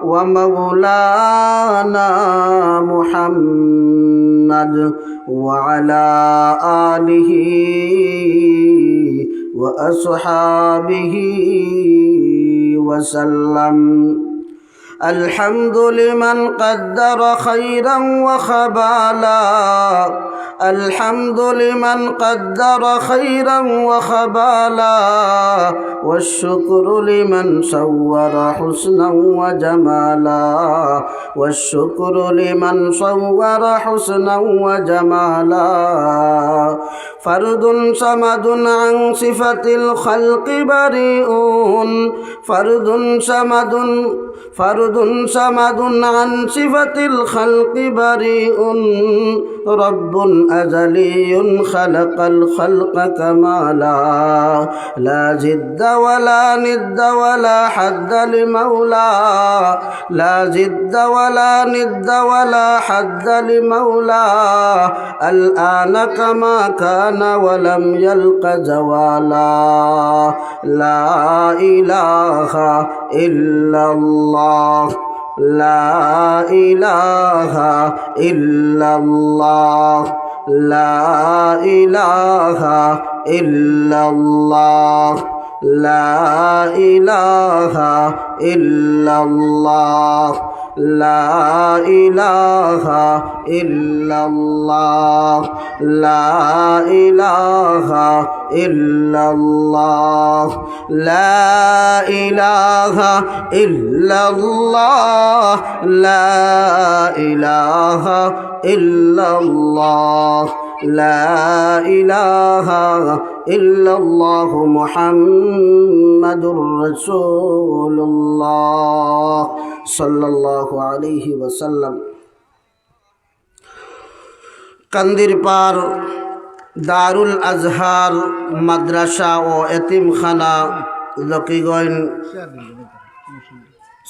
ومولانا محمد وعلى آله وأصحابه وسلم. الحمد لمن قدر خيرا وخبالا، الحمد لمن قدر خيرا وخبالا، والشكر لمن صور حسنا وجمالا، والشكر لمن صور حسنا وجمالا. فرد صمد عن صفة الخلق بريء، فرد صمد عن صفة الخلق بريء، رب أزلي خلق الخلق كمالا. لا جد ولا ند ولا حد لمولى، لا جد ولا ند ولا حد لمولى، الآن كما كان ولم يلق زوالا. لا إله إلا الله، لا إله إلا الله، لا إله إلا الله، لا إله إلا الله، لا إله إلا الله، لا إله إلا الله، لا إله إلا الله، لا إله إلا الله، لا إله إلا الله محمد رسول الله صلى الله عليه وسلم. কান্দির পার দারুল আজহার মাদ্রাসা ও এতিমখানা লকিগঞ্জ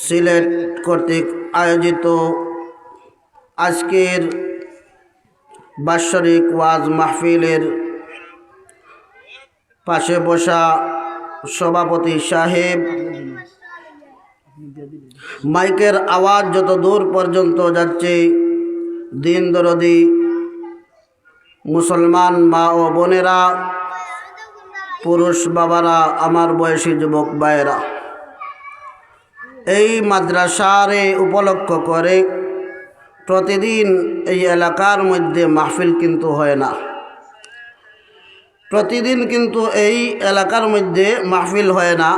সিলেট কর্তৃক আয়োজিত আজকের বাৎসরিক ওয়াজ মাহফিলের পাশে বসা সভাপতি সাহেব, মাইকের আওয়াজ যত দূর পর্যন্ত যাচ্ছে, দিন দরদি মুসলমান মা ও বোনেরা, পুরুষ বাবারা, আমার বয়সী যুবক ভাইয়েরা, এই মাদ্রাসারে উপলক্ষ করে প্রতিদিন এই এলাকার মধ্যে মাহফিল কিন্তু হয় না। প্রতিদিন কিন্তু এই এলাকার মধ্যে মাহফিল হয় না।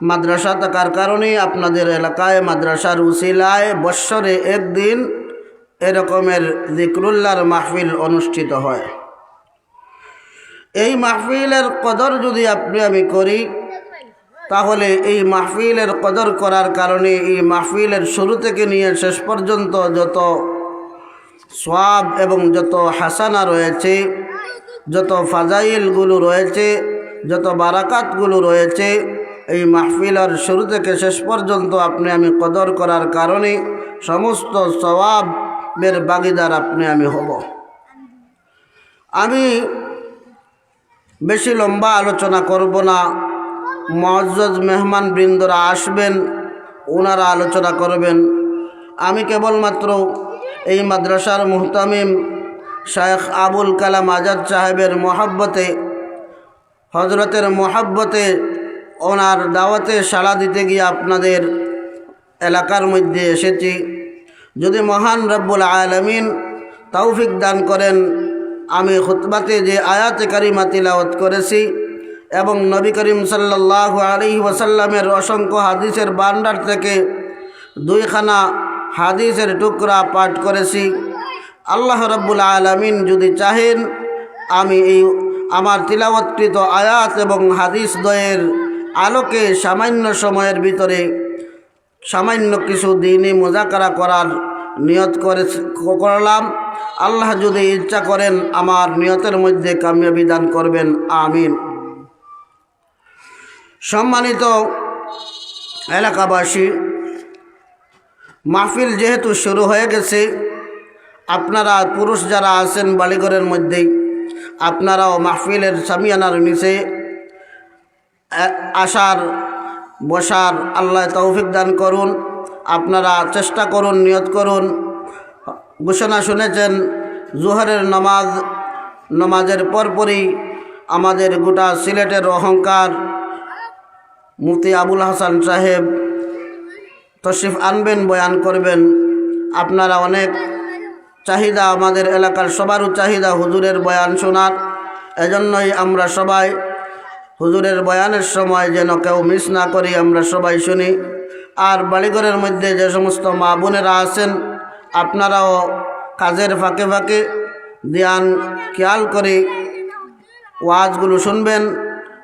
মাদ্রাসা থাকার কারণে আপনাদের এলাকায় মাদ্রাসার উসিলায় বৎসরে একদিন এরকমের যিকরুল্লাহর মাহফিল অনুষ্ঠিত হয়। এই মাহফিলের কদর যদি আমি করি, তাহলে এই মাহফিলের কদর করার কারণে এই মাহফিলের শুরু থেকে নিয়ে শেষ পর্যন্ত যত সওয়াব এবং যত হাসানা রয়েছে, যত ফাজাইলগুলো রয়েছে, যত বারাকাতগুলো রয়েছে, এই মাহফিলের শুরু থেকে শেষ পর্যন্ত আমি কদর করার কারণে সমস্ত সওয়াবের ভাগীদার আমি হব। আমি বেশি লম্বা আলোচনা করব না। মুআজ্জাজ মেহমান বৃন্দরা আসবেন, ওনারা আলোচনা করবেন। আমি কেবলমাত্র এই মাদ্রাসার মুহতামিম শায়েখ আবুল কালাম আজাদ সাহেবের মহব্বতে, হজরতের মহব্বতে, ওনার দাওয়াতে সাড়া দিতে গিয়ে আপনাদের এলাকার মধ্যে এসেছি। যদি মহান রব্বুল আলামিন তৌফিক দান করেন, আমি খুতবাতে যে আয়াতে কারিমা তিলাওয়াত করেছি এবং নবী করিম সাল্লাল্লাহু আলাইহি ওয়াসাল্লামের অসংখ্য হাদিসের ভান্ডার থেকে 2খানা হাদিসের টুকরা পাঠ করেছি, আল্লাহ রব্বুল আলামিন যদি চাহেন, আমি এই আমার তিলাওয়াতকৃত আয়াত এবং হাদিস দ্বয়ের আলোকে সামান্য সময়ের ভিতরে সামান্য কিছু দিনই মুযাকারা করার নিয়ত করলাম। আল্লাহ যদি ইচ্ছা করেন আমার নিয়তের মধ্যে কামিয়াবি দান করবেন, আমিন। সম্মানিত এলাকাবাসী, মাহফিল যেহেতু শুরু হয়ে গেছে, আপনারা পুরুষ যারা আছেন বাড়িঘরের মধ্যেই, আপনারাও মাহফিলের সামিয়ানার নিচে আসার বসার আল্লাহ তৌফিক দান করুন। আপনারা চেষ্টা করুন, নিয়ত করুন। ঘোষণা শুনেছেন, জোহরের নামাজের পরপরই আমাদের গোটা সিলেটের অহংকার মুফতি আবুল হাসান সাহেব তশরিফ আনবেন, বয়ান করবেন। আপনারা অনেক চাহিদা, আমাদের এলাকার সবারও চাহিদা হুজুরের বয়ান শোনার। এজন্যই আমরা সবাই হুজুরের বয়ানের সময় যেন কেউ মিস না করি, আমরা সবাই শুনি। আর বাড়িঘরের মধ্যে যে সমস্ত মা বোনেরা আছেন, আপনারাও কাজের ফাঁকে ফাঁকে ধ্যান খেয়াল করে ওয়াজগুলো শুনবেন।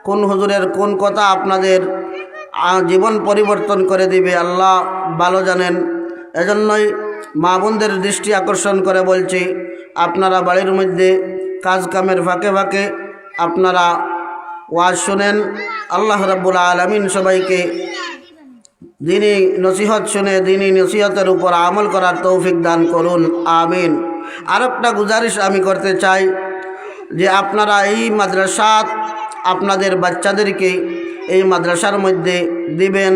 কোন হুজুরের কোন কথা আপনাদের জীবন পরিবর্তন করে দিবে আল্লাহ ভালো জানেন। এজন্যই মা বোনদের দৃষ্টি আকর্ষণ করে বলছি, আপনারা বাড়ির মধ্যে কাজ কামের ফাঁকে ফাঁকে আপনারা ওয়াজ শুনেন। আল্লাহ রাব্বুল আলামিন সবাইকে দ্বীনি নসিহত শুনে দ্বীনি নসিহতের উপর আমল করার তৌফিক দান করুন, আমিন। আরেকটা গুজারিশ আমি করতে চাই যে আপনারা এই মাদ্রাসা আপনাদের বাচ্চাদেরকে এই মাদ্রাসার মধ্যে দিবেন।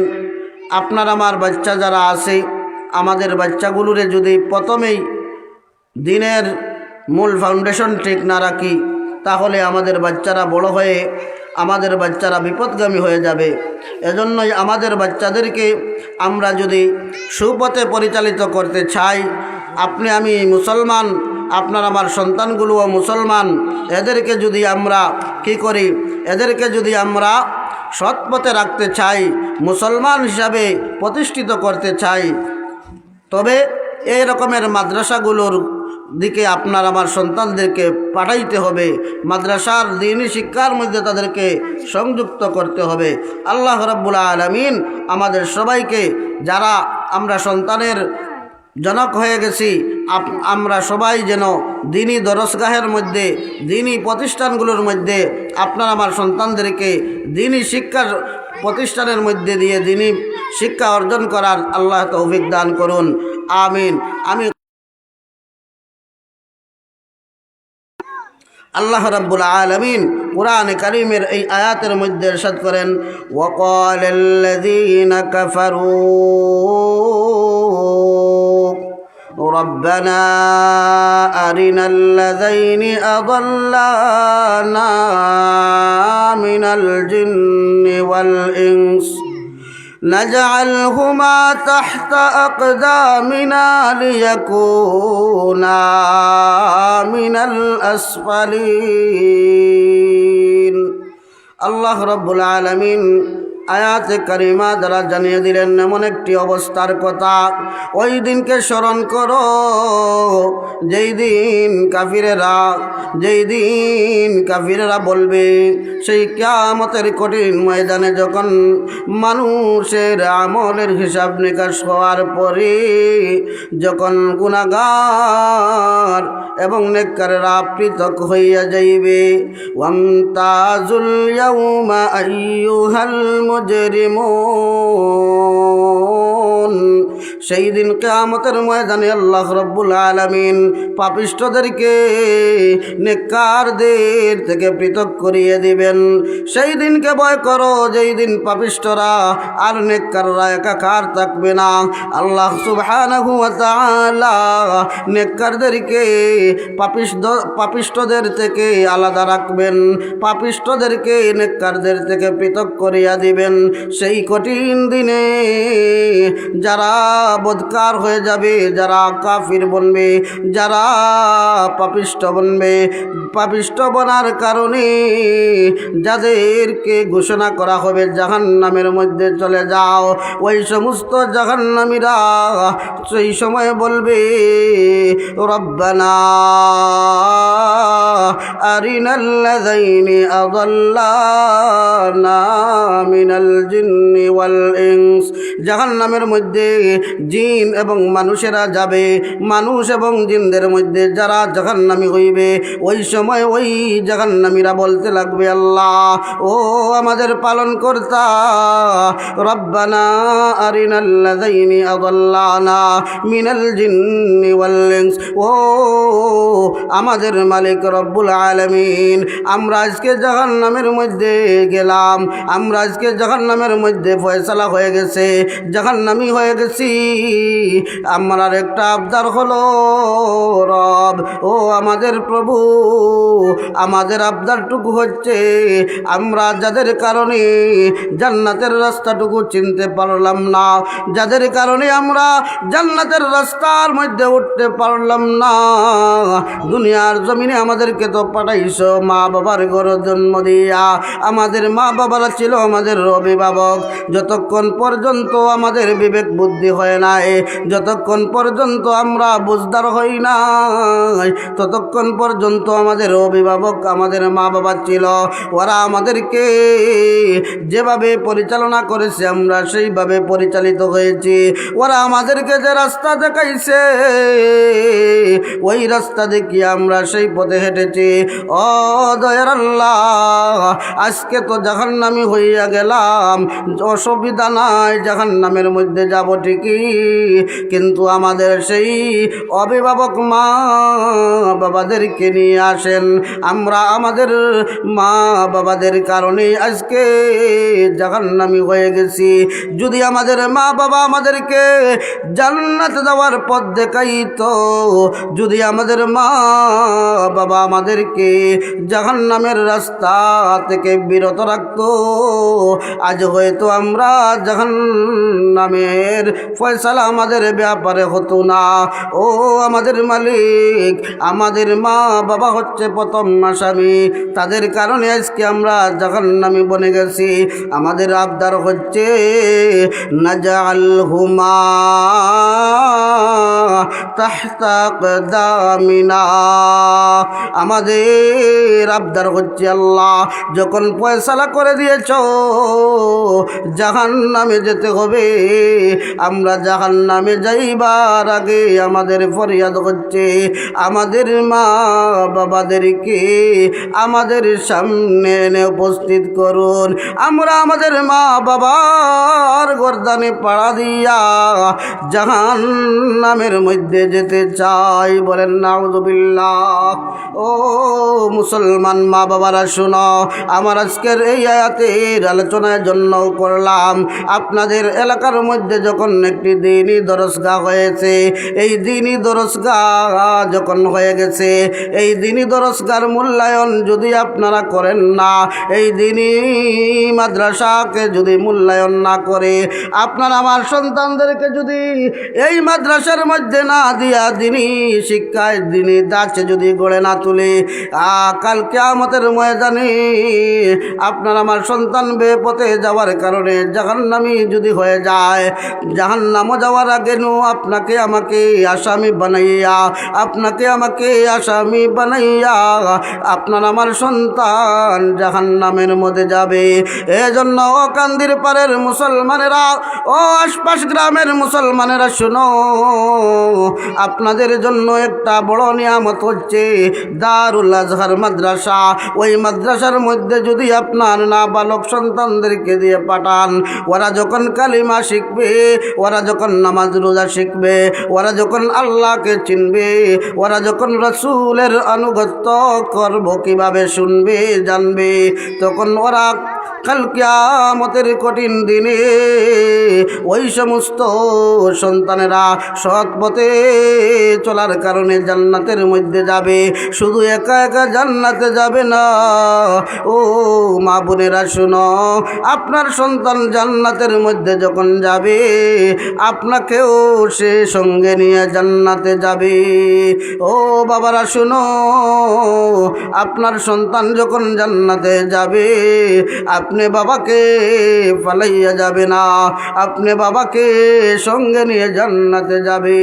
আপনার আমার বাচ্চা যারা আছে, আমাদের বাচ্চাগুলোরে যদি প্রথমেই দিনের মূল ফাউন্ডেশন ঠিক না রাখি, তাহলে আমাদের বাচ্চারা বড় হয়ে আমাদের বাচ্চারা বিপদগামী হয়ে যাবে। এজন্যই আমাদের বাচ্চাদেরকে আমরা যদি সুপথে পরিচালিত করতে চাই, আপনি আমি মুসলমান, আপনার আমার সন্তানগুলোও মুসলমান, এদেরকে যদি আমরা কি করি, এদেরকে যদি আমরা সৎ পথে রাখতে চাই, মুসলমান হিসাবে প্রতিষ্ঠিত করতে চাই, তবে এই রকমের মাদ্রাসাগুলোর দিকে আপনার আমার সন্তানদেরকে পাঠাইতে হবে। মাদ্রাসার দ্বীনি শিক্ষার মধ্যে তাদেরকে সংযুক্ত করতে হবে। আল্লাহ রাব্বুল আলামিন আমাদের সবাইকে, যারা আমরা সন্তানের জনক হয়ে গেছি, আমরা সবাই যেন দ্বীনি দরসগাহের মধ্যে, দ্বীনি প্রতিষ্ঠানগুলোর মধ্যে আপনার আমার সন্তানদেরকে দ্বীনি শিক্ষার প্রতিষ্ঠানের মধ্যে দিয়ে দ্বীনি শিক্ষা অর্জন করার আল্লাহ তৌফিক দান করুন, আমিন। আমি আল্লাহ রাব্বুল আলামিন কুরআনে কারীমের এই আয়াতের মধ্যে ইরশাদ করেন, ওয়াকালাল্লাযীনা কাফারু রব্বানা আরিনাল্লাযীনি আযাল্লানা মিনাল জিন্নি ওয়াল ইনস نجعلهما تحت أقدامنا ليكونا من الأسفلين। আল্লাহ রাব্বুল আলামিন আয়াতে কারিমা দ্বারা জানিয়ে দিলেন এমন একটি অবস্থার কথা, ওই দিনকে স্মরণ করো যেই দিন কাফিরেরা বলবে, সেই কিয়ামতের কঠিন ময়দানে যখন মানুষের আমলের হিসাব নিকাশ হওয়ার পরে যখন গুনাহগার এবং নেককাররা পৃথক হইয়া যাইবে, ওয়ামতাজুল ইয়াউমা আইয়ুহাল মুজরিমুন, সেই দিন কিয়ামতের ময়দানে আল্লাহ রাব্বুল আলামিন পাপিষ্ঠদেরকে নেককারদের থেকে পৃথক করিয়ে দিবেন। সেই দিনকে ভয় করো যেই দিন পাপিষ্ঠরা আর নেককাররা একাকার থাকবে না। আল্লাহ সুবহানাহু ওয়া তাআলা নেককারদেরকে পাপিষ্ঠদের থেকে আলাদা রাখবেন, পাপিষ্ঠদেরকে নেককারদের থেকে পৃথক করিয়া দিবেন। সেই কঠিন দিনে যারা বদকার হয়ে যাবে, যারা কাফির বনবে, যারা পাপিষ্ঠ বনবে, পাপিষ্ঠ বনার কারণে যাদেরকে ঘোষণা করা হবে জাহান্নামের মধ্যে চলে যাও, ওই সমস্ত জাহান্নামীরা সেই সময় বলবে, রব্বানা আরিনাল্লাযীনি আযাল্লানা মিনাল জিন্নি ওয়াল ইনস। জাহান্নামের মধ্যে জিন এবং মানুষেরা যাবে, মানুষ এবং জিনদের মধ্যে যারা জাহান্নামী হইবে, ওই সময় ওই জাহান্নামীরা বলতে লাগবে, আল্লাহ ও আমাদের পালনকর্তা, রব্বানা আরিনাল্লাযীনি আযাল্লানা মিনাল জিন্নি ওয়াল ইনস, ও আমাদের মালিক রব্বুল আলামিন, আমরা আজকে জাহান্নামের মধ্যে গেলাম, আমরা আজকে জাহান্নামের মধ্যে ফয়সালা হয়ে গেছে, জাহান্নামী হয়ে গেছি, আমার একটা আবদার হলো, রব ও আমাদের প্রভু, আমাদের আবদারটুকু হচ্ছে আমরা যাদের কারণে জান্নাতের রাস্তাটুকু চিনতে পারলাম না, যাদের কারণে আমরা জান্নাতের রাস্তার মধ্যে উঠতে পারলাম না, দুনিয়ার জমিনে আমাদেরকে তো পাঠাইছো মা বাবার ঘর জন্ম দিয়া। আমাদের মা বাবারা ছিল আমাদের অভিভাবক। যতক্ষণ পর্যন্ত আমাদের বিবেক বুদ্ধি হয় নাই, যতক্ষণ পর্যন্ত আমরা বুঝদার হই নাই, ততক্ষণ পর্যন্ত আমাদের অভিভাবক আমাদের মা বাবা ছিল। ওরা আমাদেরকে যেভাবে পরিচালনা করেছে আমরা সেইভাবে পরিচালিত হয়েছি। ওরা আমাদেরকে যে রাস্তা দেখাইছে ওই রাস্তা দেখিয়ে আমরা সেই পথে হেঁটেছি। ও দয়ার আল্লাহ, আজকে তো জাহান্নামী হইয়া গেলাম, অসুবিধা নাই, জাহান্নামের মধ্যে যাব ঠিকই, কিন্তু আমাদের সেই অভিভাবক মা বাবাদেরকে নিয়ে আসেন। আমরা আমাদের মা বাবাদের কারণে আজকে জাহান্নামী হয়ে গেছি। যদি আমাদের মা বাবা আমাদেরকে জান্নাতে যাওয়ার পথ দেখাইতো, যদি আমাদের মা বাবা আমাদেরকে জাহান্নামের রাস্তা থেকে বিরত রাখতো, আজ হয়তো আমরা জাহান্নামের ফয়সালা আমাদের ব্যাপারে হতো না। ও আমাদের মালিক, আমাদের মা বাবা হচ্ছে প্রথম আসামি, তাদের কারণে আজকে আমরা জাহান্নামী বনে গেছি। আমাদের আবদার হচ্ছে নাজআলহুমা তাহতা আকদামিনা, আমাদের আবদার হচ্ছে আল্লাহ যখন ফয়সালা করে দিয়েছ জাহান্নামে যেতে হবে, আমরা জাহান্নামে যাইবার আগে আমাদের ফরিয়াদ হচ্ছে আমাদের মা বাবাদেরকে আমাদের সামনে এনে উপস্থিত করুন। আমরা আমাদের মা বাবার গর্দানে পাড়া দিয়া জাহান্নামের মধ্যে যেতে চাই। বলেন নাউযুবিল্লাহ। ও মুসলমান মা বাবারা শোনো, আমার আজকের এই আয়াতের আলোচনার জন্য করলাম, আপনাদের এলাকার মধ্যে যখন একটি দ্বীনি দরসগাহ হয়েছে, এই দ্বীনি দরসগাহ যখন হয়ে গেছে, এই দ্বীনি দরসগার মূল্যায়ন যদি আপনারা করেন না, এই দ্বীনি মাদ্রাসাকে যদি মূল্যায়ন না করে, আপনার আমার সন্তানদেরকে যদি এই মাদ্রাসার মধ্যে না দিয়া দ্বীনি শিক্ষায় দ্বীনি দাঁচে যদি গড়ে না তুলে, কাল কিয়ামতের ময়দানে আপনার আমার সন্তান বেপথে যাওয়ার কারণে জাহান্নামী যদি হয়ে যায়, জাহান্নামও যাওয়ার আগে আপনাকে আমাকে আসামি বানাইয়া, আপনাকে আমাকে আসামি বানাইয়া আপনার আমার সন্তান জাহান্নামের মধ্যে যাবে। এজন্য ও কান্দির পাড়ের মুসলমানেরা, ও আশপাশ গ্রামের মুসলমানেরা শুনো, আপনাদের জন্য একটা বড় নিয়ামত হচ্ছে দারুল আজহার মাদ্রাসা। ওই মাদ্রাসার মধ্যে যদি আপনার নাবালক সন্তানদেরকে দিয়ে পাঠান, ওরা যখন কালিমা শিখবে, ওরা যখন নামাজ রোজা শিখবে, ওরা যখন আল্লাহকে চিনবে, ওরা যখন রাসূলের আনুগত্য করব কিভাবে শুনবে জানবে, তখন ওরা কাল কিয়ামতের কঠিন দিনে ওই সমস্ত সন্তানেরা সৎ পথে চলার কারণে জান্নাতের মধ্যে যাবে। শুধু একা একা জান্নাতে যাবে না, ও মা বোনেরা শুনো, আপনার সন্তান জান্নাতের মধ্যে যখন যাবে, আপনাকেও সে সঙ্গে নিয়ে জান্নাতে যাবে। ও বাবারা শুনো, আপনার সন্তান যখন জান্নাতে যাবে, আপনি বাবাকে ফালাইয়া যাবে না, আপনি বাবাকে সঙ্গে নিয়ে জান্নাতে যাবে।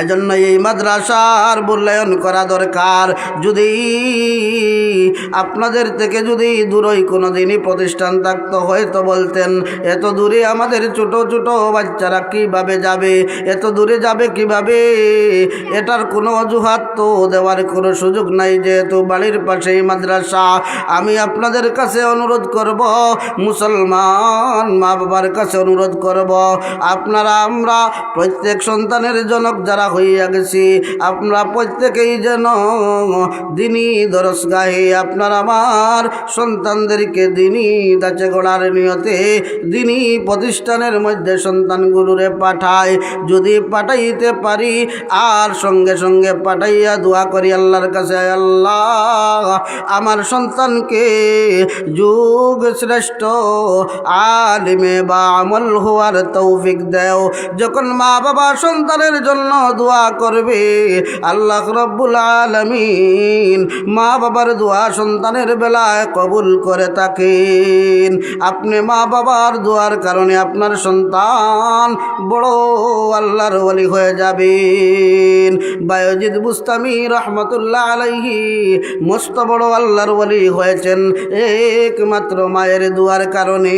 এজন্য এই মাদ্রাসার মূল্যায়ন করা দরকার। যদি আপনাদের থেকে যদি দূরই কোনো দিনই প্রতিষ্ঠান থাকতো, হয়তো বলতেন এত দূরে আমাদের ছোট ছোট বাচ্চারা কিভাবে যাবে, এত দূরে যাবে কিভাবে, এটার কোনো অজুহাত তো দেওয়ার কোনো সুযোগ নাই, যেহেতু বাড়ির পাশেই মাদ্রাসা। আমি আপনাদের কাছে অনুরোধ করব, মুসলমান মা বাবার কাছে অনুরোধ করব, আপনারা আমরা প্রত্যেক সন্তানের জনক যারা বাড়া হইয়া গেছি। আমরা প্রত্যেকেই যেন দিনই দরসগাহে আপনার আমার সন্তানদেরকে দিনই দাচে গড়ার নিয়তে দিনই প্রতিষ্ঠানের মধ্যে সন্তানগুলোরে পাঠায়। যদি পাঠাইতে পারি আর সঙ্গে সঙ্গে পাঠাইয়া দোয়া করি আল্লাহর কাছে, আল্লাহ আমার সন্তানকে যুগ শ্রেষ্ঠ আলিমে বা আমল হওয়ার তৌফিক দেও। যখন মা বাবা সন্তানের জন্য দোয়া করবে, আল্লাহ রব্বুল আলামিন মা বাবার দোয়া সন্তানের বেলায় কবুল করে থাকেন। আপনি মা বাবার দোয়ার কারণে আপনার সন্তান বড় আল্লাহর ওলি হয়ে যাবেন। বায়জিদ বুস্তামি রহমতুল্লাহ আলাইহি মস্ত বড় আল্লাহর ওলি হয়েছেন একমাত্র মায়ের দোয়ার কারণে।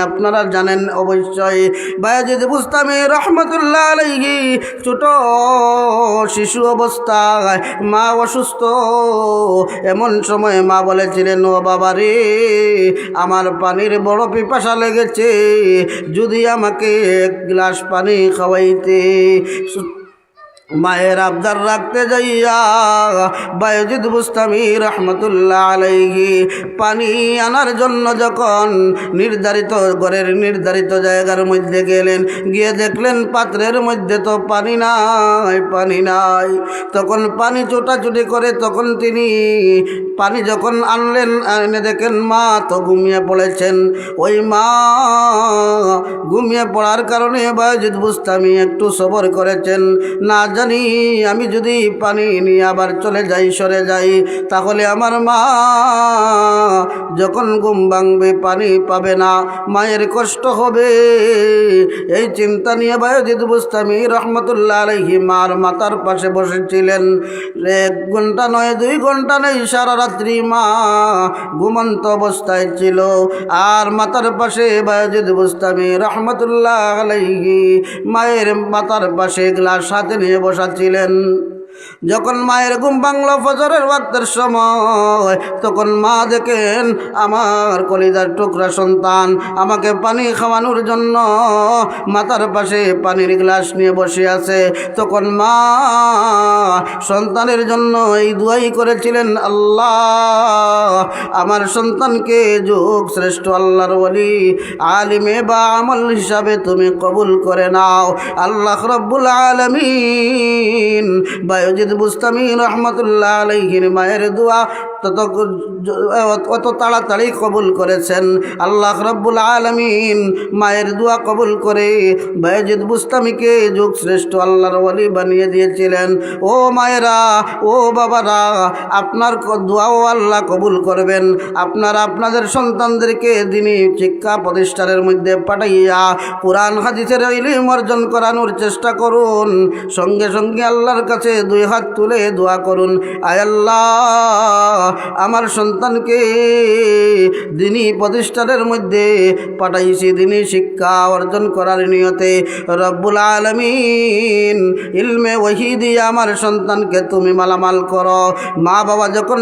আপনারা জানেন অবশ্যই বায়জিদ বুস্তামি রহমতুল্লাহ আলাইহি ছোট শিশু অবস্থায় মা অসুস্থ, এমন সময় মা বলেছিলেন, ও বাবা রে, আমার পানির বড় পিপাসা লেগেছে, যদি আমাকে এক গ্লাস পানি খাওয়াইতে। মায়ের আবদার রাখতে যাইয়া বায়জিদ বুস্তামি রহমতুল্লাহ আলাইহি পানি আনার জন্য যখন নির্ধারিত ঘরের নির্ধারিত জায়গার মধ্যে গেলেন, গিয়ে দেখলেন পাত্রের মধ্যে তো পানি নাই। তখন পানি ছোটাছুটি করে তখন তিনি পানি যখন আনলেন, এনে দেখেন মা তো ঘুমিয়ে পড়েছেন। ওই মা ঘুমিয়ে পড়ার কারণে বায়জিদ বুস্তামি একটু সবর করেছেন, না জানি আমি যদি পানি নিয়ে আবার চলে যাই, সরে যাই, তাহলে আমার মা যখন ঘুম ভাঙবে পানি পাবে না, মায়ের কষ্ট হবে। এই চিন্তা নিয়ে বায়জিদ বুস্তামি রহমতুল্লাহ আলাইহি মার মাথার পাশে বসেছিলেন। 1 ঘন্টা নয়, 2 ঘন্টা নেই, সারা রাত্রি মা ঘুমন্ত অবস্থায় ছিল। আর মাথার পাশে বায়জিদ বুস্তামি রহমতুল্লাহ আলাইহি মায়ের মাথার পাশে গ্লাস হাতে নিয়ে বসাছিলেন। যখন মায়ের ঘুম ভাঙল ফজরের ওয়াক্তের সময়, তখন মা দেখেন আমার কলিজার টুকরা সন্তান আমাকে পানি খাওয়ানোর জন্য মাথার পাশে পানির গ্লাস নিয়ে বসে আছে। তখন মা সন্তানের জন্য এই দুয়াই করেছিলেন, আল্লাহ আমার সন্তানকে যুগ শ্রেষ্ঠ আল্লাহর ওলি আলিমে বা আমল হিসাবে তুমি কবুল করে নাও। আল্লাহ রব্বুল আলামিন বায়জিদ বুস্তামি রহমতুল্লাহ আলাইহির মায়ের দোয়া অত তাড়াতাড়ি কবুল করেছেন। আল্লাহ রব্বুল আলামিন মায়ের দোয়া কবুল করে বায়জিদ বুস্তামিকে যুগ শ্রেষ্ঠ আল্লাহর ওলি বানিয়ে দিয়েছিলেন। ও মায়েরা, ও বাবারা, আপনার দোয়াও আল্লাহ কবুল করবেন। আপনারা আপনাদের সন্তানদেরকে দিনই শিক্ষা প্রতিষ্ঠানের মধ্যে পাঠাইয়া কোরআন হাদিসের ইলম অর্জন করানোর চেষ্টা করুন। সঙ্গে সঙ্গে আল্লাহর কাছে 2 হাত তুলে দোয়া করুন, আয় আল্লাহ আমার সন্তানকে দিনই প্রতিষ্ঠানের মধ্যে পাঠাইছি দিনই শিক্ষা অর্জন করার নিয়তে। রব্বুল আলামিন ইলমে ওহী দিয়ে আমার সন্তানকে তুমি মালামাল করো। মা বাবা যখন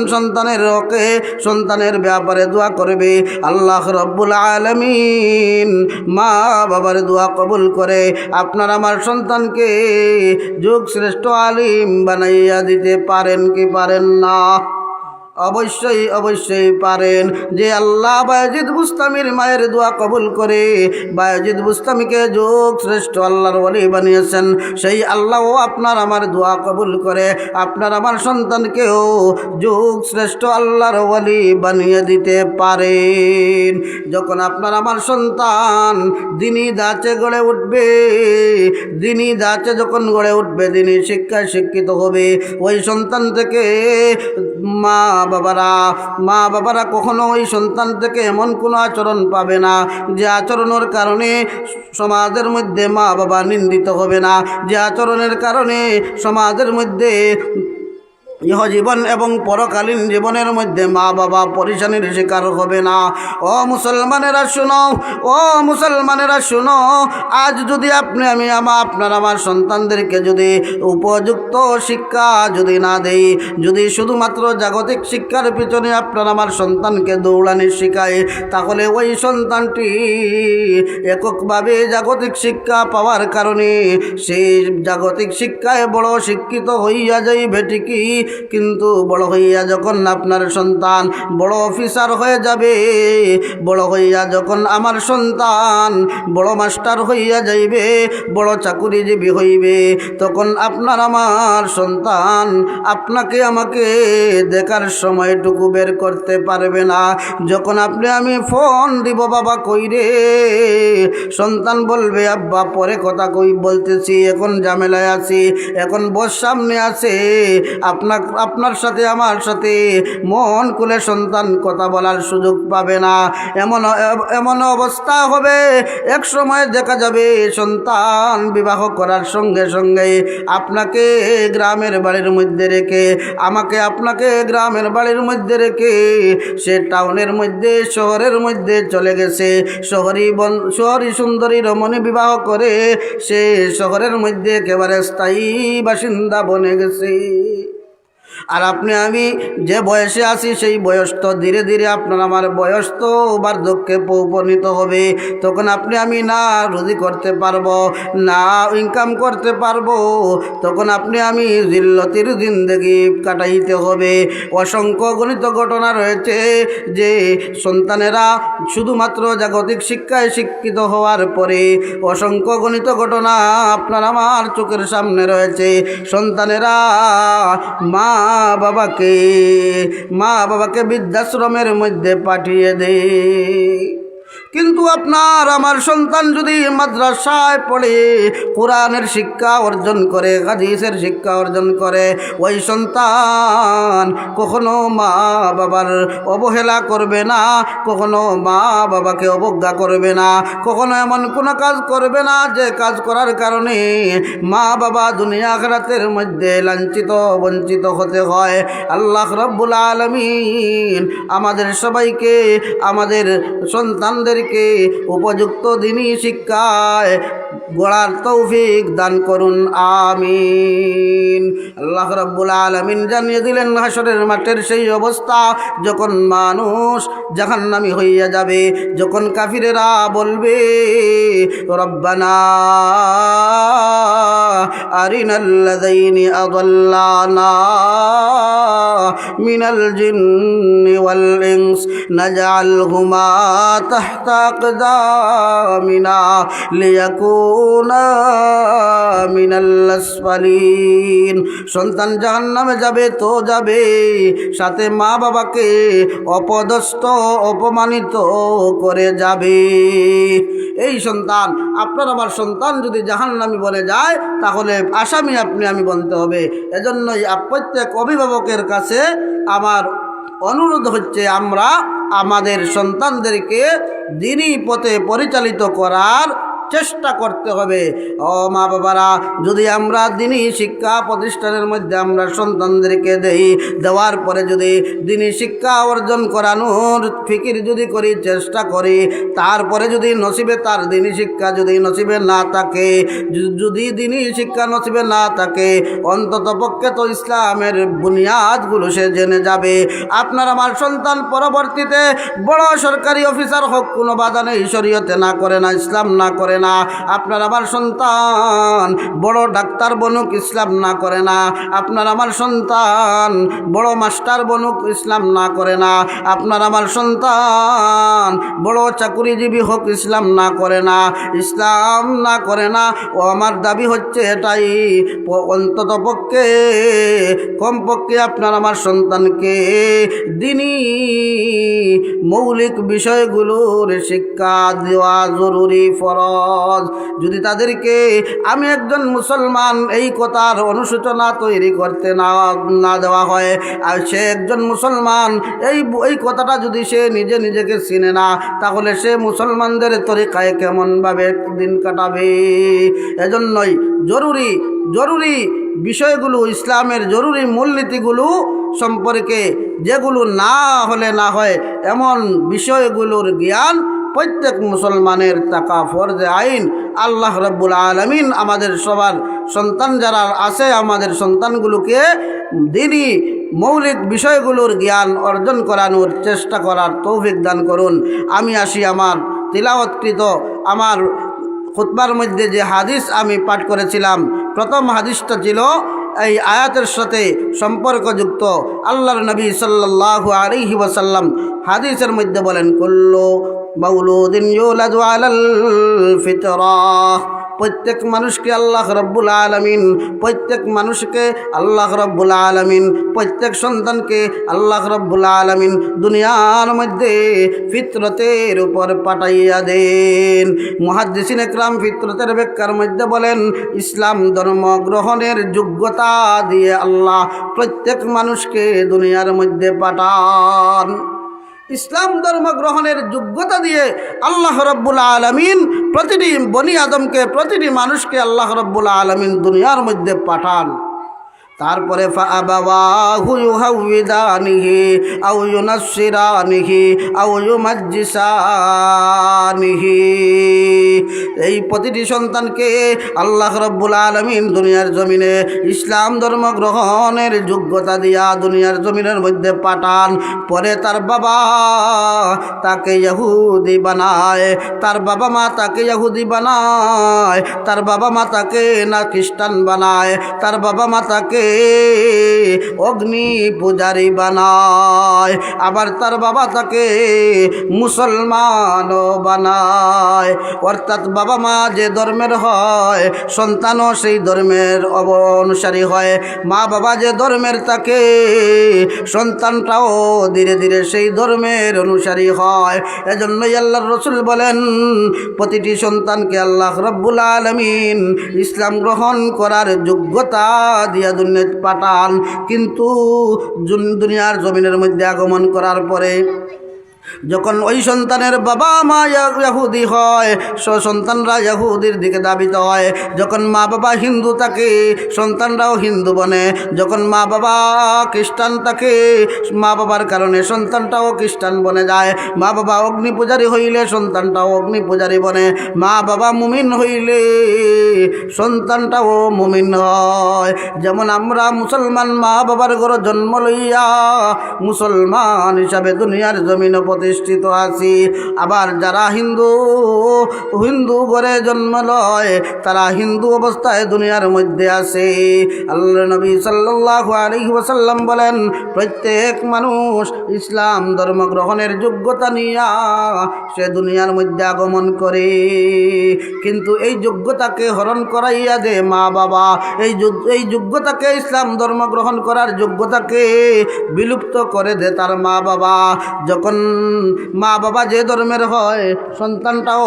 সন্তানের ব্যাপারে দোয়া করবে, আল্লাহ রব্বুল আলামিন মা বাবার দোয়া কবুল করে আপনার আমার সন্তানকে যুগ শ্রেষ্ঠ আলিম বানাইয়া দিতে পারেন কি পারেন না? অবশ্যই অবশ্যই পারেন। যে আল্লাহ বায়জিদ বুস্তামির মায়ের দোয়া কবুল করে বায়জিদ বুস্তামিকে যুগ শ্রেষ্ঠ আল্লাহর ওলি বানিয়েছেন, সেই আল্লাহও আপনার আমার দোয়া কবুল করে আপনার আমার সন্তানকেও যুগ শ্রেষ্ঠ আল্লাহর ওলি বানিয়ে দিতে পারেন। যখন আপনার আমার সন্তান দিনই দাচে গড়ে উঠবে, দিনই দাচে যখন গড়ে উঠবে, দিনই শিক্ষায় শিক্ষিত হবে, ওই সন্তান থেকে মা বাবারা কখনো ওই সন্তান থেকে এমন কোনো আচরণ পাবে না যে আচরণের কারণে সমাজের মধ্যে মা বাবা নিন্দিত হবে না, যে আচরণের কারণে সমাজের মধ্যে ইহ জীবন এবং পরকালীন জীবনের মধ্যে মা বাবা পরিশানির শিকার হবে না। ও মুসলমানেরা শুনো, ও মুসলমানেরা শুনো, আজ যদি আপনার আমার সন্তানদেরকে যদি উপযুক্ত শিক্ষা যদি না দেই, যদি শুধুমাত্র জাগতিক শিক্ষার পিছনে আপনার আমার সন্তানকে দৌড়ানি শেখায়, তাহলে ওই সন্তানটি এককভাবে জাগতিক শিক্ষা পাওয়ার কারণে সেই জাগতিক শিক্ষায় বড় শিক্ষিত হইয়া যাইবে ঠিকই, কিন্তু বড় হইয়া যখন আপনার সন্তান বড় অফিসার হয়ে যাবে, বড় হইয়া যখন আমার সন্তান বড় মাস্টার হইয়া যাইবে, বড় চাকুরিজীবী হইবে, তখন আপনার আমার সন্তান আপনাকে আমাকে দেখার সময়টুকু বের করতে পারবে না। যখন আমি ফোন দিব, বাবা কই রে, সন্তান বলবে আব্বা পরে কথা কই বলতেছি, এখন ঝামেলায় আছি, এখন বস সামনে আছে, আপনার সাথে আমার সাথে মন খুলে সন্তান কথা বলার সুযোগ পাবে না। এমন অবস্থা হবে, এক সময় দেখা যাবে সন্তান বিবাহ করার সঙ্গে সঙ্গে আপনাকে গ্রামের বাড়ির মধ্যে রেখে, আপনাকে গ্রামের বাড়ির মধ্যে রেখে সে টাউনের মধ্যে শহরের মধ্যে চলে গেছে। শহরী সুন্দরী রমণী বিবাহ করে সে শহরের মধ্যে একেবারে স্থায়ী বাসিন্দা বনে গেছে। আর আমি যে বয়সে আছি সেই বয়স তো ধীরে ধীরে আপনার আমার বয়স তো বার্ধক্যে উপনীত হবে। তখন আমি না রুজি করতে পারবো, না ইনকাম করতে পারবো, তখন আমি জিল্লতির জিন্দেগি কাটাইতে হবে। অসংখ্য গণিত ঘটনা রয়েছে যে সন্তানেরা শুধুমাত্র জাগতিক শিক্ষায় শিক্ষিত হওয়ার পরে অসংখ্য গণিত ঘটনা আপনার আমার চোখের সামনে রয়েছে। সন্তানেরা মা বাবাকে বৃদ্ধাশ্রমের মধ্যে পাঠিয়ে দেয়। কিন্তু আপনার আমার সন্তান যদি মাদ্রাসায় পড়ে কোরআনের শিক্ষা অর্জন করে, হাদিসের শিক্ষা অর্জন করে, ওই সন্তান কখনো মা বাবার অবহেলা করবে না, কখনো মা বাবাকে অবজ্ঞা করবে না, কখনো এমন কোনো কাজ করবে না যে কাজ করার কারণে মা বাবা দুনিয়া আখিরাতের মধ্যে লাঞ্ছিত বঞ্চিত হতে হয়। আল্লাহ রাব্বুল আলামিন আমাদের সবাইকে, আমাদের সন্তানদেরকে উপযুক্ত দ্বীনি শিক্ষায় গড়ার তৌফিক দান করুন, আমিন। আল্লাহ রাব্বুল আলামিন জানিয়ে দিলেন হাসরের মাঠের সেই অবস্থা, যখন মানুষ জাহান্নামী হইয়া যাবে, যখন কাফিরেরা বলবে রব্বানা আরিনাল্লাযীনি আযাল্লানা মিনাল জিন্নি ওয়াল ইনস নাজআলহুমা তাহতা আকদামিনা লিয়াকুনা মিনাল আসফালিন। সন্তান জাহান্নামে যাবে তো যাবে, সাথে মা বাবাকে অপদস্থ অপমানিত করে যাবে। এই সন্তান, আপনার আমার সন্তান যদি জাহান্নামী বনে যায়, তাহলে আসামি আমি বলতে হবে। এজন্যই প্রত্যেক অভিভাবকের কাছে আমার অনুরোধ হচ্ছে, আমরা আমাদের সন্তানদেরকে দ্বীনি পথে পরিচালিত করার চেষ্টা করতে হবে। ও মা বাবারা, যদি আমরা দ্বীনি শিক্ষা প্রতিষ্ঠানের মধ্যে আমরা সন্তানদেরকে দেওয়ার পরে যদি দ্বীনি শিক্ষা অর্জন করানোর ফিকির যদি করি, চেষ্টা করি, তারপরে যদি নসিবে তার দ্বীনি শিক্ষা যদি নসিবে না থাকে, যদি দ্বীনি শিক্ষা নসিবে না থাকে, অন্তত পক্ষে তো ইসলামের বুনিয়াদগুলো সে জেনে যাবে। আপনার আমার সন্তান পরবর্তীতে বড় সরকারি অফিসার হোক, কোনো বাধা নেই, শরীয়তে না করে না, ইসলাম না করে না। আপনার আমার সন্তান বড় ডাক্তার বনুক, ইসলাম না করে না। আপনার আমার সন্তান বড় মাস্টার বনুক, ইসলাম না করে না। আপনার আমার সন্তান বড় চাকুরিজীবী হোক, ইসলাম না করে না, ইসলাম না করে না। ও আমার দাবি হচ্ছে এটাই, অন্তত পক্ষে কমপক্ষে আপনার আমার সন্তানকে দ্বীনি মৌলিক বিষয়গুলোর শিক্ষা দেওয়া জরুরি, ফরজ। যদি তাদেরকে আমি একজন মুসলমান এই কথার অনুশোচনা তৈরি করতে না দেওয়া হয়, আর সে একজন মুসলমান এই কথাটা যদি সে নিজেকে চিনে না, তাহলে সে মুসলমানদের তরিকায় কেমনভাবে দিন কাটাবে? এজন্যই জরুরি বিষয়গুলো, ইসলামের জরুরি মূলনীতিগুলো সম্পর্কে যেগুলো না হলে না হয় এমন বিষয়গুলোর জ্ঞান প্রত্যেক মুসলমানের থাকা ফরজে আইন। আল্লাহ রাব্বুল আলামিন আমাদের সবার সন্তান যারা আছে, আমাদের সন্তানগুলোকে দিনই মৌলিক বিষয়গুলোর জ্ঞান অর্জন করানোর চেষ্টা করার তৌফিক দান করুন। আমি আসি আমার তিলাওয়াতকৃত আমার খুতবার মধ্যে যে হাদিস আমি পাঠ করেছিলাম, প্রথম হাদিসটা ছিল এই আয়াতের সাথে সম্পর্কযুক্ত। আল্লাহর নবী সাল্লাল্লাহু আলাইহি ওয়াসাল্লাম হাদিসের মধ্যে বলেন, কুল্লু মাউলুদিন ইউলাদু আলাল ফিতরাহ। প্রত্যেক মানুষকে আল্লাহ রাব্বুল আলামিন, প্রত্যেক মানুষকে আল্লাহ রাব্বুল আলামিন, প্রত্যেক সন্তানকে আল্লাহ রাব্বুল আলামিন দুনিয়ার মধ্যে ফিতরতের উপর পাঠাইয়া দেন। মুহাদ্দিসিন একরাম ফিতরতের ব্যাখ্যার মধ্যে বলেন, ইসলাম ধর্ম গ্রহণের যোগ্যতা দিয়ে আল্লাহ প্রত্যেক মানুষকে দুনিয়ার মধ্যে পাঠান। ইসলাম ধর্ম গ্রহণের যোগ্যতা দিয়ে আল্লাহ রাব্বুল আলামিন প্রতিটি বনি আদমকে, প্রতিটি মানুষকে আল্লাহ রাব্বুল আলামিন দুনিয়ার মধ্যে পাঠান। তারপরে ফাআবাওয়াহু ইউহাউইদানিহি আও ইউনাসসিরানিহি আও ইউমাজ্জিসানিহি। এই প্রতিটি সন্তানকে আল্লাহ রাব্বুল আলামিন দুনিয়ার জমিনে ইসলাম ধর্ম গ্রহণের যোগ্যতা দিয়া দুনিয়ার জমিনের মধ্যে পাঠান। পরে তার বাবা তাকে ইহুদি বানায়, তার বাবা মা তাকে ইহুদি বানায়, তার বাবা মা তাকে না খ্রিস্টান বানায়, তার বাবা মা তাকে অগ্নি পূজারী বানায়, আবার তার বাবা তাকে মুসলমানও বানায়। অর্থাৎ বাবা মা যে ধর্মের হয়, সন্তানও সেই ধর্মের অনুসারী হয়। মা বাবা যে ধর্মের থাকে, সন্তানটাও ধীরে ধীরে সেই ধর্মের অনুসারী হয়। এজন্যই আল্লাহর রাসূল বলেন, প্রতিটি সন্তানকে আল্লাহ রাব্বুল আলামিন ইসলাম গ্রহণ করার যোগ্যতা দিয়া দুনিয়া পাঠান। কিন্তু দুনিয়ার জমিনের মধ্যে আগমন করার পরে যখন ওই সন্তানের বাবা মা ইহুদি হয়, সন্তানরা ইহুদির দিকে ধাবিত হয়। যখন মা বাবা হিন্দু থাকে, সন্তানরাও হিন্দু বনে। যখন মা বাবা খ্রিস্টান থাকে, মা বাবার কারণে সন্তানটাও খ্রিস্টান বনে যায়। মা বাবা অগ্নি পূজারী হইলে সন্তানটাও অগ্নি পূজারী বনে। মা বাবা মুমিন হইলে সন্তানটাও মুমিন হয়। যেমন আমরা মুসলমান মা বাবার ঘরে জন্ম লইয়া মুসলমান হিসাবে দুনিয়ার জমিনে প্রতিষ্ঠিত আছি। আবার যারা হিন্দু ঘরে জন্ম লয়, তারা হিন্দু অবস্থায় দুনিয়ার মধ্যে আছে। আল্লাহর নবী সাল্লাল্লাহু আলাইহি ওয়াসাল্লাম বলেন, প্রত্যেক মানুষ ইসলাম ধর্ম গ্রহণের যোগ্যতা নিয়া সে দুনিয়ার মধ্যে আগমন করে, কিন্তু এই যোগ্যতাকে হরণ করাইয়া দে মা বাবা। এই যোগ্যতাকে, ইসলাম ধর্ম গ্রহণ করার যোগ্যতাকে বিলুপ্ত করে দে তার মা বাবা। যখন মা বাবা যে ধর্মের হয়, সন্তানটাও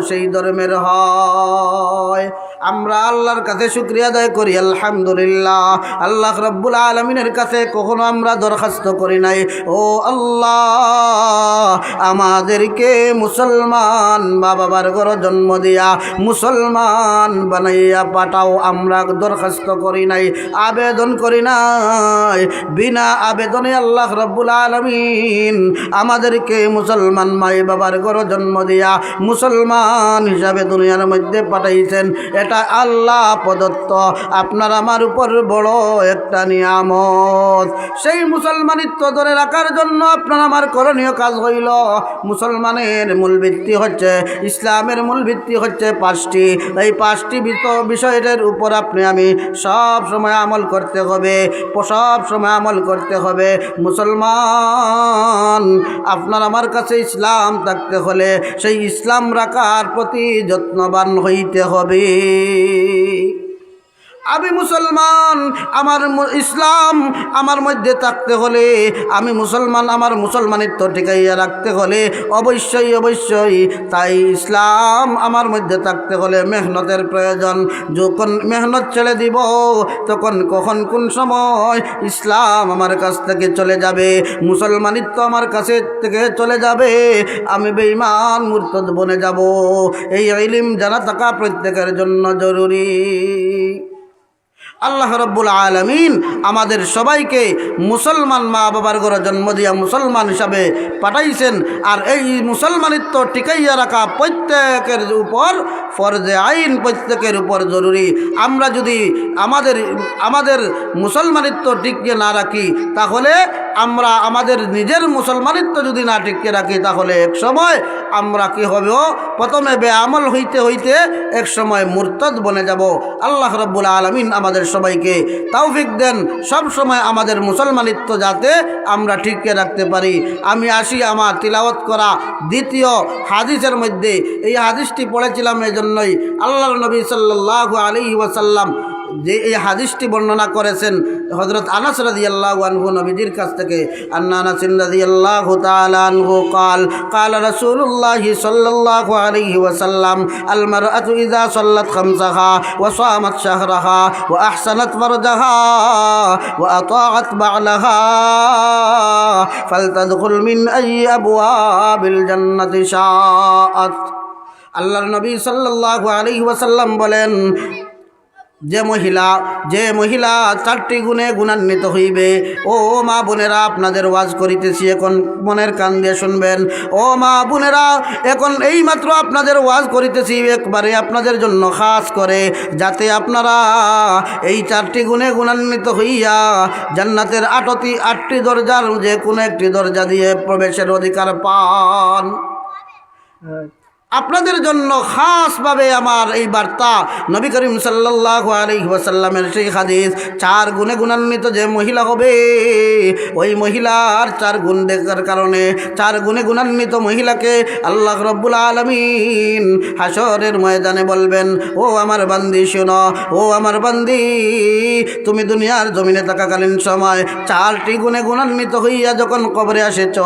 সেই ধর্মের হয়। আমরা আল্লাহর কাছে শুকরিয়া আদায় করি, আলহামদুলিল্লাহ। আল্লাহ রাব্বুল আলামিনের কাছে কখনো আমরা দরখাস্ত করি নাই, ও আল্লাহ আমাদেরকে মুসলমান মা বাবার ঘরে জন্ম দিয়া মুসলমান বানাইয়া পাঠাও। আমরা দরখাস্ত করি নাই, আবেদন করি নাই। বিনা আবেদনে আল্লাহ রাব্বুল আলামিন আমাদেরকে মুসলমান মাই বাবার ঘরে জন্ম দিয়া মুসলমান হিসাবে দুনিয়ার মধ্যে পাঠাইছেন। এটা আল্লাহ প্রদত্ত আপনার আমার উপর বড় একটা নিয়ামত। সেই মুসলমানিত্ব ধরে রাখার জন্য আপনার আমার করণীয় কাজ হইল, মুসলমানের মূল ভিত্তি হচ্ছে, ইসলামের মূল ভিত্তি হচ্ছে পাঁচটি। এই পাঁচটি বিষয়ের উপর আপনি আমি সব সময় আমল করতে হবে, সব সময় আমল করতে হবে। মুসলমান আপনার আমার কাছে ইসলাম থাকতে হলে সেই ইসলাম রাখার প্রতি যত্নবান হইতে হবে। আমি মুসলমান, আমার ইসলাম আমার মধ্যে থাকতে হলে, আমি মুসলমান, আমার মুসলমানিত্ব টিকাইয়া রাখতে হলে অবশ্যই তাই ইসলাম আমার মধ্যে থাকতে হলে মেহনতের প্রয়োজন। যখন মেহনত ছেড়ে দিব, তখন কখন কোন সময় ইসলাম আমার কাছ থেকে চলে যাবে, মুসলমানিত্ব আমার কাছে থেকে চলে যাবে, আমি বেঈমান মুরতাদ বনে যাব। এই ইলম জানা থাকা প্রত্যেকের জন্য জরুরি। আল্লাহ রাব্বুল আলামিন আমাদের সবাইকে মুসলমান মা বাবার ঘরে জন্ম দিয়া মুসলমান হিসাবে পাঠাইছেন। আর এই মুসলমানিত্ব টিকাইয়া রাখা প্রত্যেকের উপর ফরজে আইন, প্রত্যেকের উপর জরুরি। আমরা যদি আমাদের মুসলমানিত্ব টিকিয়ে না রাখি, তাহলে আমরা আমাদের নিজের মুসলমানিত্ব যদি না টিকিয়ে রাখি, তাহলে এক সময় আমরা কি হবে, প্রথমে বেআমল হইতে হইতে এক সময় মুরতাদ বনে যাব। আল্লাহ রাব্বুল আলামিন আমাদের সবাইকে তৌফিক দেন সব সময় আমাদের মুসলমানিত্ব যাতে আমরা টিকিয়ে রাখতে পারি। আমি আসি আমার তিলাওয়াত করা দ্বিতীয় হাদিসের মধ্যে। এই হাদিসটি পড়েছিলাম এই জন্যই, আল্লাহর নবী সাল্লাল্লাহু আলাইহি ওয়াসাল্লাম যে এই হাদিসটি বর্ণনা করেছেন হযরত আনাস রাদিয়াল্লাহু আনহু নবীজির কাছ থেকে। আন্না আনাস রাদিয়াল্লাহু তাআলা আনহু قال قال رسول الله صلى الله عليه وسلم المرأة إذا صلت خمسها وصامت شهرها وأحسنت فرجها وأطاعت بعلها فلتدخل من أي أبواب الجنة شاءت। আল্লাহর নবী সাল্লাল্লাহু আলাইহি ওয়াসাল্লাম বলেন, যে মহিলা চারটি গুণে গুণান্বিত হইবে। ও মা বোনেরা, আপনাদের ওয়াজ করিতেছি, এখন মনের কান দিয়ে শুনবেন। ও মা বোনেরা, এখন এই মাত্র আপনাদের ওয়াজ করিতেছি একবারে আপনাদের জন্য খাস করে, যাতে আপনারা এই চারটি গুণে গুণান্বিত হইয়া জান্নাতের আটটি দরজার যে কোনো একটি দরজা দিয়ে প্রবেশের অধিকার পান। আপনাদের জন্য খাসভাবে আমার এই বার্তা নবী করিম সাল্লাল্লাহু আলাইহি ওয়াসাল্লামের সেই হাদিস। চার গুণে গুণান্বিত যে মহিলা হবে, ওই মহিলার চার গুণ দেখার কারণে, চার গুণে গুণান্বিত মহিলাকে আল্লাহ রাব্বুল আলামিন হাসরের ময়দানে বলবেন, ও আমার বান্দি শোনো, ও আমার বান্দি, তুমি দুনিয়ার জমিনে থাকাকালীন সময় চারটি গুণে গুণান্বিত হইয়া যখন কবরে আসেছ,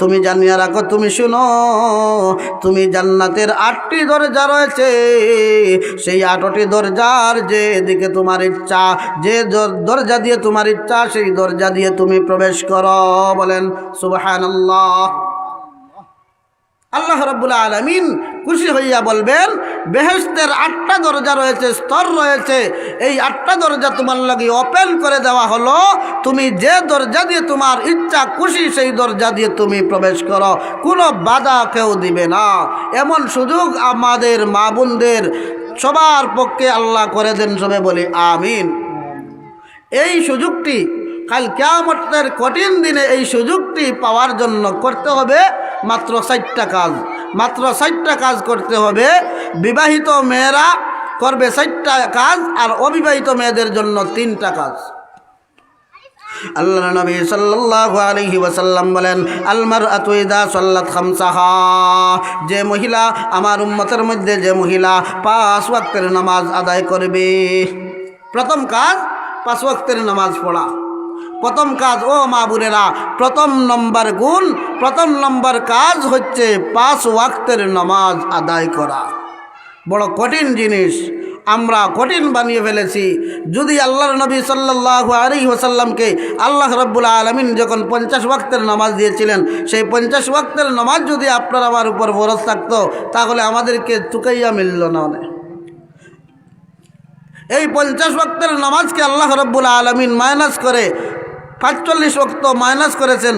তুমি জানিয়া রাখো, তুমি শোনো, তুমি জান্নাতের 8টি দরজা রয়েছে। সেই 8টি দরজার যে দিকে তোমার ইচ্ছা, যে দরজা দিয়ে তোমার ইচ্ছা, সেই দরজা দিয়ে তুমি প্রবেশ করো। বলেন সুবহানাল্লাহ। আল্লাহ রাব্বুল আলামিন খুশি হইয়া বলবেন, বেহেশতের 8টা দরজা রয়েছে, স্তর রয়েছে, এই 8টা দরজা তোমার লাগি ওপেন করে দেওয়া হলো। তুমি যে দরজা দিয়ে তোমার ইচ্ছা খুশি সেই দরজা দিয়ে তুমি প্রবেশ করো, কোনো বাধা কেউ দিবে না। এমন সুযোগ আমাদের মা বোনদের সবার পক্ষে আল্লাহ করে দেন, সবে বলি আমিন। এই সুযোগটি কাল কিয়ামতের কঠিন দিনে এই সুযোগটি পাওয়ার জন্য করতে হবে মাত্র 4টা কাজ। মাত্র 4টা কাজ করতে হবে। বিবাহিত মেয়েরা করবে 4টা কাজ, আর অবিবাহিত মেয়েদের জন্য 3টা কাজ। আল্লাহর নবী সাল্লাল্লাহু আলাইহি ওয়াসাল্লাম বলেন, আল মারআতু ইযা সাল্লাত খামসাহা, যে মহিলা আমার উম্মতের মধ্যে যে মহিলা 5 ওয়াক্তের নামাজ আদায় করবে। প্রথম কাজ 5 ওয়াক্তের নামাজ পড়া। প্রথম কাজ, ও মা বোনেরা, প্রথম নম্বর গুণ, প্রথম নম্বর কাজ হচ্ছে 5 ওয়াক্তের নামাজ আদায় করা। বড় কঠিন জিনিস, আমরা কঠিন বানিয়ে ফেলেছি। যদি আল্লাহর নবী সাল্লাল্লাহু আলাইহি ওয়াসাল্লামকে আল্লাহ রাব্বুল আলামিন যখন 50 ওয়াক্তের নামাজ দিয়েছিলেন, সেই 50 ওয়াক্তের নামাজ যদি আপনার আমার উপর ফরজ থাকতো, তাহলে আমাদেরকে চুকাইয়া মিলল না। এই 50 ওয়াক্তের নামাজকে আল্লাহ রাব্বুল আলামিন মাইনাস করে 45 ওয়াক্ত মাইনাস করেছেন,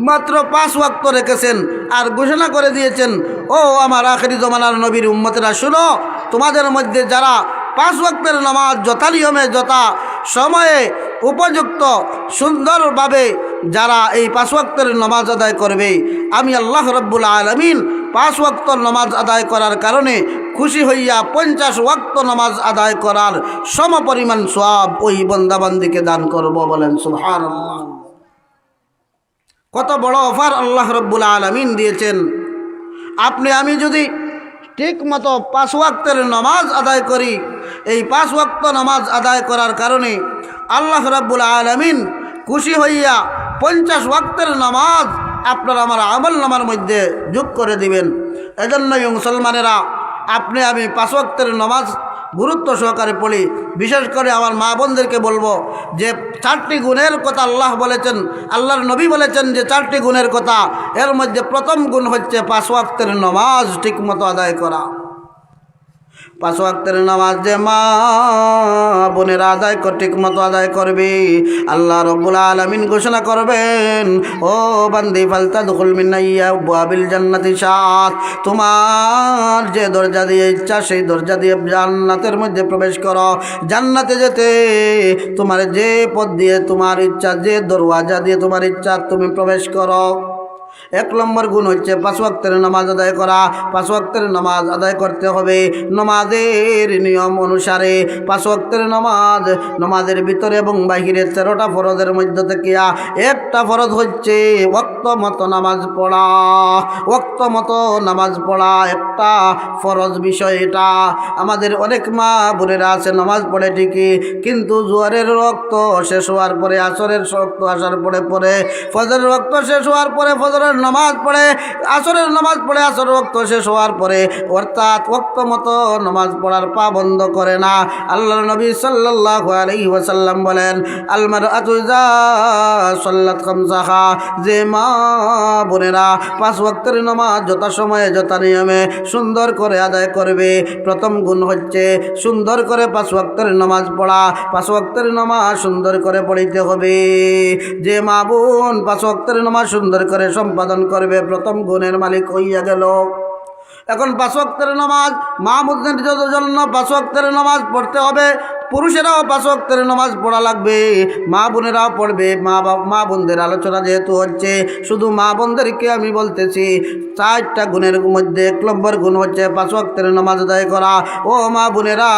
মাত্র 5 ওয়াক্ত রেখেছেন, আর ঘোষণা করে দিয়েছেন, ও আমার আখেরি জমানার নবীর উম্মতেরা, শুনো, তোমাদের মধ্যে যারা 5 ওয়াক্তের নামাজ যথা নিয়মে যথা সময়ে উপযুক্ত সুন্দরভাবে যারা এই 5 ওয়াক্তের নামাজ আদায় করবে, আমি আল্লাহ রাব্বুল আলামিন 5 ওয়াক্ত নামাজ আদায় করার কারণে খুশি হইয়া 50 ওয়াক্ত নামাজ আদায় করার সমপরিমাণ সওয়াব ওই বান্দাবান্দিকে দান করব। বলেন সুবহানাল্লাহ। কত বড় অফার আল্লাহ রাব্বুল আলামিন দিয়েছেন। আপনি আমি যদি ঠিক মতো 5 ওয়াক্তের নামাজ আদায় করি, এই 5 ওয়াক্ত নামাজ আদায় করার কারণে আল্লাহ রাব্বুল আলামিন খুশি হইয়া 50 ওয়াক্তের নামাজ আপনার আমার আমল নামার মধ্যে যোগ করে দিবেন। এজন্যই মুসলমানেরা, আপনি আমি 5 ওয়াক্তের নামাজ গুরুত্ব সহকারে পড়ি। বিশেষ করে আমার মা বোনদেরকে বলবো যে 4টি গুণের কথা আল্লাহ বলেছেন, আল্লাহর নবী বলেছেন যে 4টি গুণের কথা, এর মধ্যে প্রথম গুণ হচ্ছে 5 ওয়াক্তের নামাজ ঠিকমতো আদায় করা। পাঁচ ওয়াক্তের নামাজ যে মা বোনেরা আদায় ঠিক মতো আদায় করবে, আল্লাহ রাব্বুল আলামিন ঘোষণা করবেন, ও বান্দি ফালতাদখুল মিন আবওয়াবিল জান্নাতি শাআত, তোমার যে দরজা দিয়ে ইচ্ছা সেই দরজা দিয়ে জান্নাতের মধ্যে প্রবেশ করো। জান্নাতে যেতে তোমার যে পথ দিয়ে তোমার ইচ্ছা, যে দরওয়াজা দিয়ে তোমার ইচ্ছা তুমি প্রবেশ করো। এক নম্বর গুণ হচ্ছে পাঁচ ওয়াক্তের নামাজ আদায় করা। পাঁচ ওয়াক্তের নামাজ আদায় করতে হবে নামাজের নিয়ম অনুসারে। পাঁচ ওয়াক্তের নামাজের ভিতরে এবং বাহিরে 13টা ফরজের মধ্য থেকে একটা ফরজ হচ্ছে ওয়াক্ত মতো নামাজ পড়া। ওয়াক্ত মতো নামাজ পড়া একটা ফরজ বিষয়। এটা আমাদের অনেক মা বোনেরা আছে নামাজ পড়ে ঠিকই, কিন্তু জোহরের রক্ত শেষ হওয়ার পরে, আসরের রক্ত আসার পরে ফজরের রক্ত শেষ হওয়ার পরে ফজরের নামাজ পড়ে, আসরের নামাজ পড়ে আসর ওয়াক্ত শেষ হওয়ার পরে, অর্থাৎ ওয়াক্ত মতো নামাজ পড়ার পা বন্ধ করে না। আল্লাহর নবী সাল্লাল্লাহু আলাইহি ওয়াসাল্লাম বলেন, আল মারআতু ইযা সাল্লাত খামসাহা, যে মা বোনেরা পাঁচ ওয়াক্তের নামাজ যথাসময়ে যথা নিয়মে সুন্দর করে আদায় করবে। প্রথম গুণ হচ্ছে সুন্দর করে পাঁচ ওয়াক্তের নামাজ পড়া। পাঁচ ওয়াক্তের নামাজ সুন্দর করে পড়িতে হবে। যে মা বোন পাঁচ ওয়াক্তের নামাজ সুন্দর করে সম্পাদন করবে, প্রথম গুণের মালিক হইয়া গেল। এখন পাঁচ ওয়াক্তের নামাজ মা বোনদের জন্য পাঁচ ওয়াক্তের নামাজ পড়তে হবে। পুরুষেরাও পাঁচ ওয়াক্তের নামাজ পড়া লাগবে, মা বোনেরাও পড়বে। মা বোনদের আলোচনা যেহেতু হচ্ছে, শুধু মা বোনদেরকে আমি বলতেছি 4টা গুণের মধ্যে 1 নম্বর গুণ হচ্ছে পাঁচ ওয়াক্তের নামাজ আদায় করা। ও মা বোনেরা,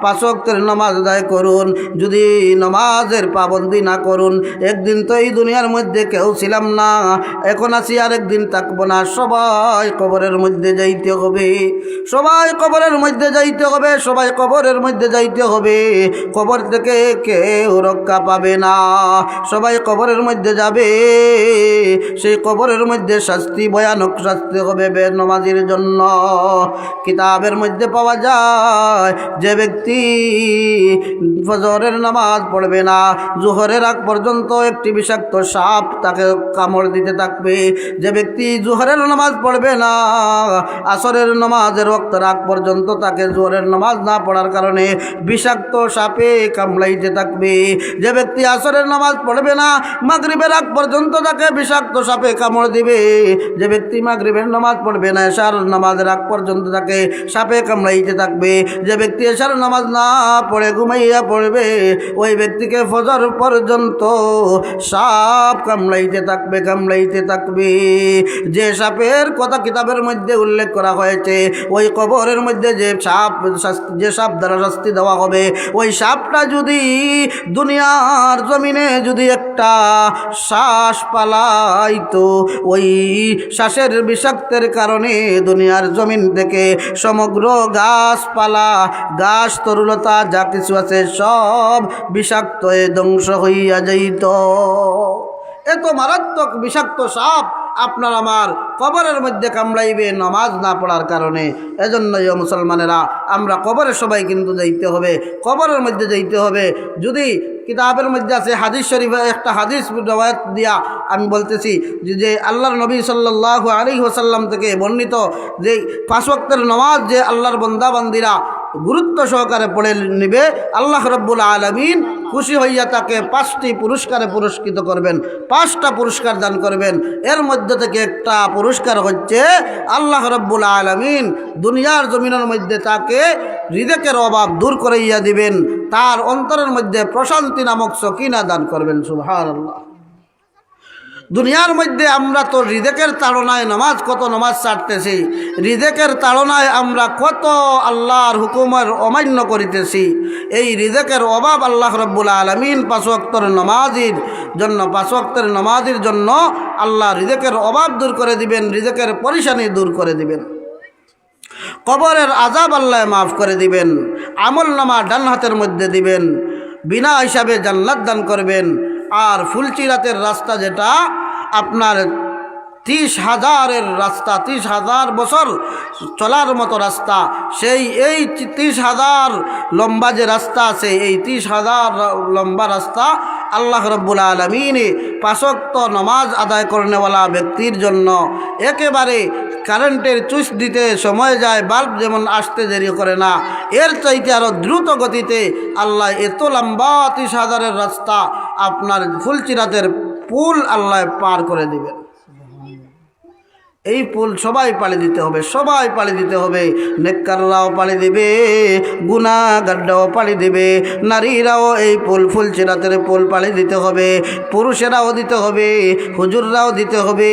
পাঁচ ওয়াক্তের নামাজ আদায় করুন। যদি নামাজের পাবন্দি না করুন, একদিন তো এই দুনিয়ার মধ্যে কেউ ছিলাম না, এখন আছি, আরেকদিন থাকবো না। সবাই কবরের মধ্যে যাইতে হবে, সবাই কবরের মধ্যে যাইতে হবে, সবাই কবরের মধ্যে যাইতে হবে। কবর থেকে কেউ রক্ষা পাবে না, সবাই কবরের মধ্যে যাবে। সেই কবরের মধ্যে শাস্তি, ভয়ানক শাস্তি হবে বেনমাজির জন্য। কিতাবের মধ্যে পাওয়া যায়, যে ব্যক্তি ফজরের নামাজ পড়বে না, জোহরের আগ পর্যন্ত একটি বিষাক্ত সাপ তাকে কামড় দিতে থাকবে। যে ব্যক্তি জোহরের নামাজ পড়বে না, আসরের নামাজের ওয়াক্তের আগ পর্যন্ত তাকে জোহরের নামাজ না পড়ার কারণে বিষাক্ত সাপে কামড়াইতে থাকবে। যে ব্যক্তি আসরের নামাজ পড়বে না, মাগরিবের আগ পর্যন্ত তাকে বিষাক্ত সাপে কামড় দিবে। যে ব্যক্তি মাগরিবের নামাজ পড়বে না, এশার নামাজের আগ পর্যন্ত তাকে সাপে কামড়াইতে থাকবে। যে ব্যক্তি এশার নামাজ না পড়ে ঘুমাইয়া পড়বে, ওই ব্যক্তিকে ফজর পর্যন্ত সাপ কামড়াইতে থাকবে। যে সাপের কথা কিতাবের মধ্যে উল্লেখ করা হয়েছে, ওই কবরের মধ্যে যে সাপ দ্বারা শাস্তি দেওয়া হবে, ওই সাপটা যদি দুনিয়ার জমিনে যদি একটা শ্বাস পালাইতো, ওই শ্বাসের বিষাক্তের কারণে দুনিয়ার জমিন থেকে সমগ্র গাছপালা, গাছ তরুলতা যা কিছু আছে সব বিষাক্ত হয়ে ধ্বংস হইয়া যাইত। এত মারাত্মক বিষাক্ত সাপ আপনার আমার কবরের মধ্যে কামড়াইবে নামাজ না পড়ার কারণে। এজন্যই মুসলমানেরা আমরা কবরে সবাই কিন্তু যাইতে হবে, কবরের মধ্যে যাইতে হবে। যদি কিতাবের মধ্যে আছে, হাদিস শরীফে একটা হাদিস রওয়ায়াত দিয়া আমি বলতেছি, যে আল্লাহর নবী সাল্লাল্লাহু আলাইহি ওয়াসাল্লাম থেকে বর্ণিত, যে পাঁচ ওয়াক্তের নামাজ যে আল্লাহর বান্দা বান্দিরা গুরুত্ব সহকারে পড়ে নিবে, আল্লাহ রাব্বুল আলামিন খুশি হইয়া তাকে 5টি পুরস্কারে পুরস্কৃত করবেন, 5টা পুরস্কার দান করবেন। এর মধ্যে থেকে একটা পুরস্কার হচ্ছে আল্লাহ রাব্বুল আলামিন দুনিয়ার জমিনের মধ্যে তাকে রিজেকের অভাব দূর করাইয়া দিবেন, তার অন্তরের মধ্যে প্রশান্তি নামক সকিনা দান করবেন। সুবহানাল্লাহ। দুনিয়ার মধ্যে আমরা তো রিজেকের তাড়নায় কত নামাজ ছাড়তেছি, রিজেকের তাড়নায় আমরা কত আল্লাহর হুকুমের অমান্য করিতেছি। এই রিজেকের অভাব আল্লাহ রাব্বুল আলামিন 5 ওয়াক্তের নামাজের জন্য আল্লাহ রিজেকের অভাব দূর করে দিবেন, রিজেকের পরেশানি দূর করে দিবেন। কবরের আযাব আল্লাহ মাফ করে দিবেন, আমলনামা ডান হাতের মধ্যে দিবেন, বিনা হিসাবে জান্নাত দান করবেন। আর ফুলচিরাতের রাস্তা, যেটা আপনার 30,000-এর রাস্তা, 30,000 বছর চলার মতো রাস্তা, এই 30,000 লম্বা যে রাস্তা আছে, এই 30,000 লম্বা রাস্তা আল্লাহ রাব্বুল আলামিন 5 ওয়াক্ত নামাজ আদায় করনেওয়ালা ব্যক্তির জন্য একেবারে কারেন্টের চুইচ দিতে সময় যায়, বাল্ব যেমন আসতে দেরি করে না, এর চাইতে আরও দ্রুত গতিতে আল্লাহ এত লম্বা 30,000-এর রাস্তা আপনার ফুলচিরাতের পুল আল্লাহ পার করে দিবেন। এই পুল সবাই পাড়ি দিতে হবে, সবাই পাড়ি দিতে হবে। নেককাররাও পাড়ি দিবে, গুনাহগাররাও পাড়ি দিবে, নারীরাও এই ফুলচিরাতের পুল পাড়ি দিতে হবে, পুরুষেরাও দিতে হবে, হুজুররাও দিতে হবে,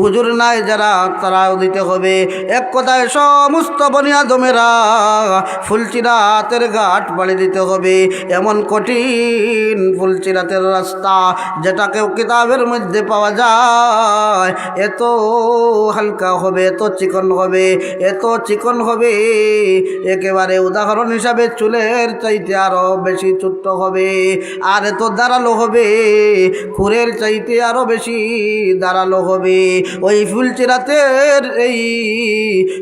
হুজুর নাই যারা তারাও দিতে হবে। এক কথায় সমস্ত বনি আদমেরা ফুলচিরাতের ঘাট পাড়ি দিতে হবে। এমন কঠিন ফুলচিরাতের রাস্তা যেটাকেও কিতাবের মধ্যে পাওয়া যায়, এত হালকা হবে, এত চিকন হবে, এত চিকন হবে, একেবারে উদাহরণ হিসাবে চুলের চাইতে আরো বেশি ছোট্ট হবে, আর এত দাঁড়ালো হবে, খুরের চাইতে আরো বেশি দাঁড়ালো হবে। ওই ফুলচিরাতের এই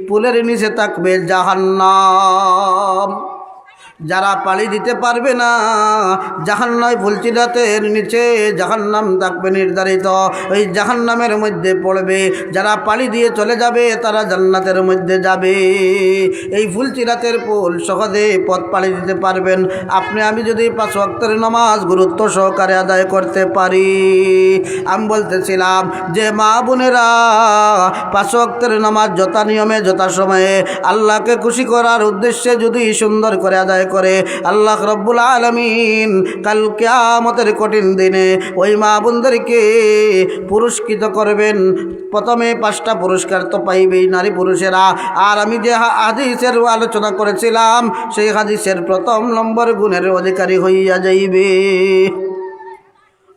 পুলের নিচে থাকবে জাহান্নাম। যারা পাড়ি দিতে পারবে না, জাহান্নাম, ফুলচিরাতের নিচে জাহান্নাম থাকবে নির্ধারিত, ওই জাহান্নামের মধ্যে পড়বে। যারা পাড়ি দিয়ে চলে যাবে তারা জান্নাতের মধ্যে যাবে। এই ফুলচিরাতের পুল সহজে পথ পাড়ি দিতে পারবেন আপনি আমি যদি 5 ওয়াক্তের নামাজ গুরুত্ব সহকারে আদায় করতে পারি। আমি বলতেছিলাম যে মা বোনেরা 5 ওয়াক্তের নামাজ যথা নিয়মে যথা সময়ে আল্লাহকে খুশি করার উদ্দেশ্যে যদি সুন্দর করে আদায় করে, আল্লাহ রব্বুল আলামিন কাল কিয়ামতের কঠিন দিনে ওই মা বোনদেরকে পুরস্কৃত করবেন। প্রথমে 5টা পুরস্কার তো পাইবেই নারী পুরুষেরা। আর আমি যে হাদিসের আলোচনা করেছিলাম সেই হাদিসের 1 নম্বর গুণের অধিকারী হইয়া যাইবে।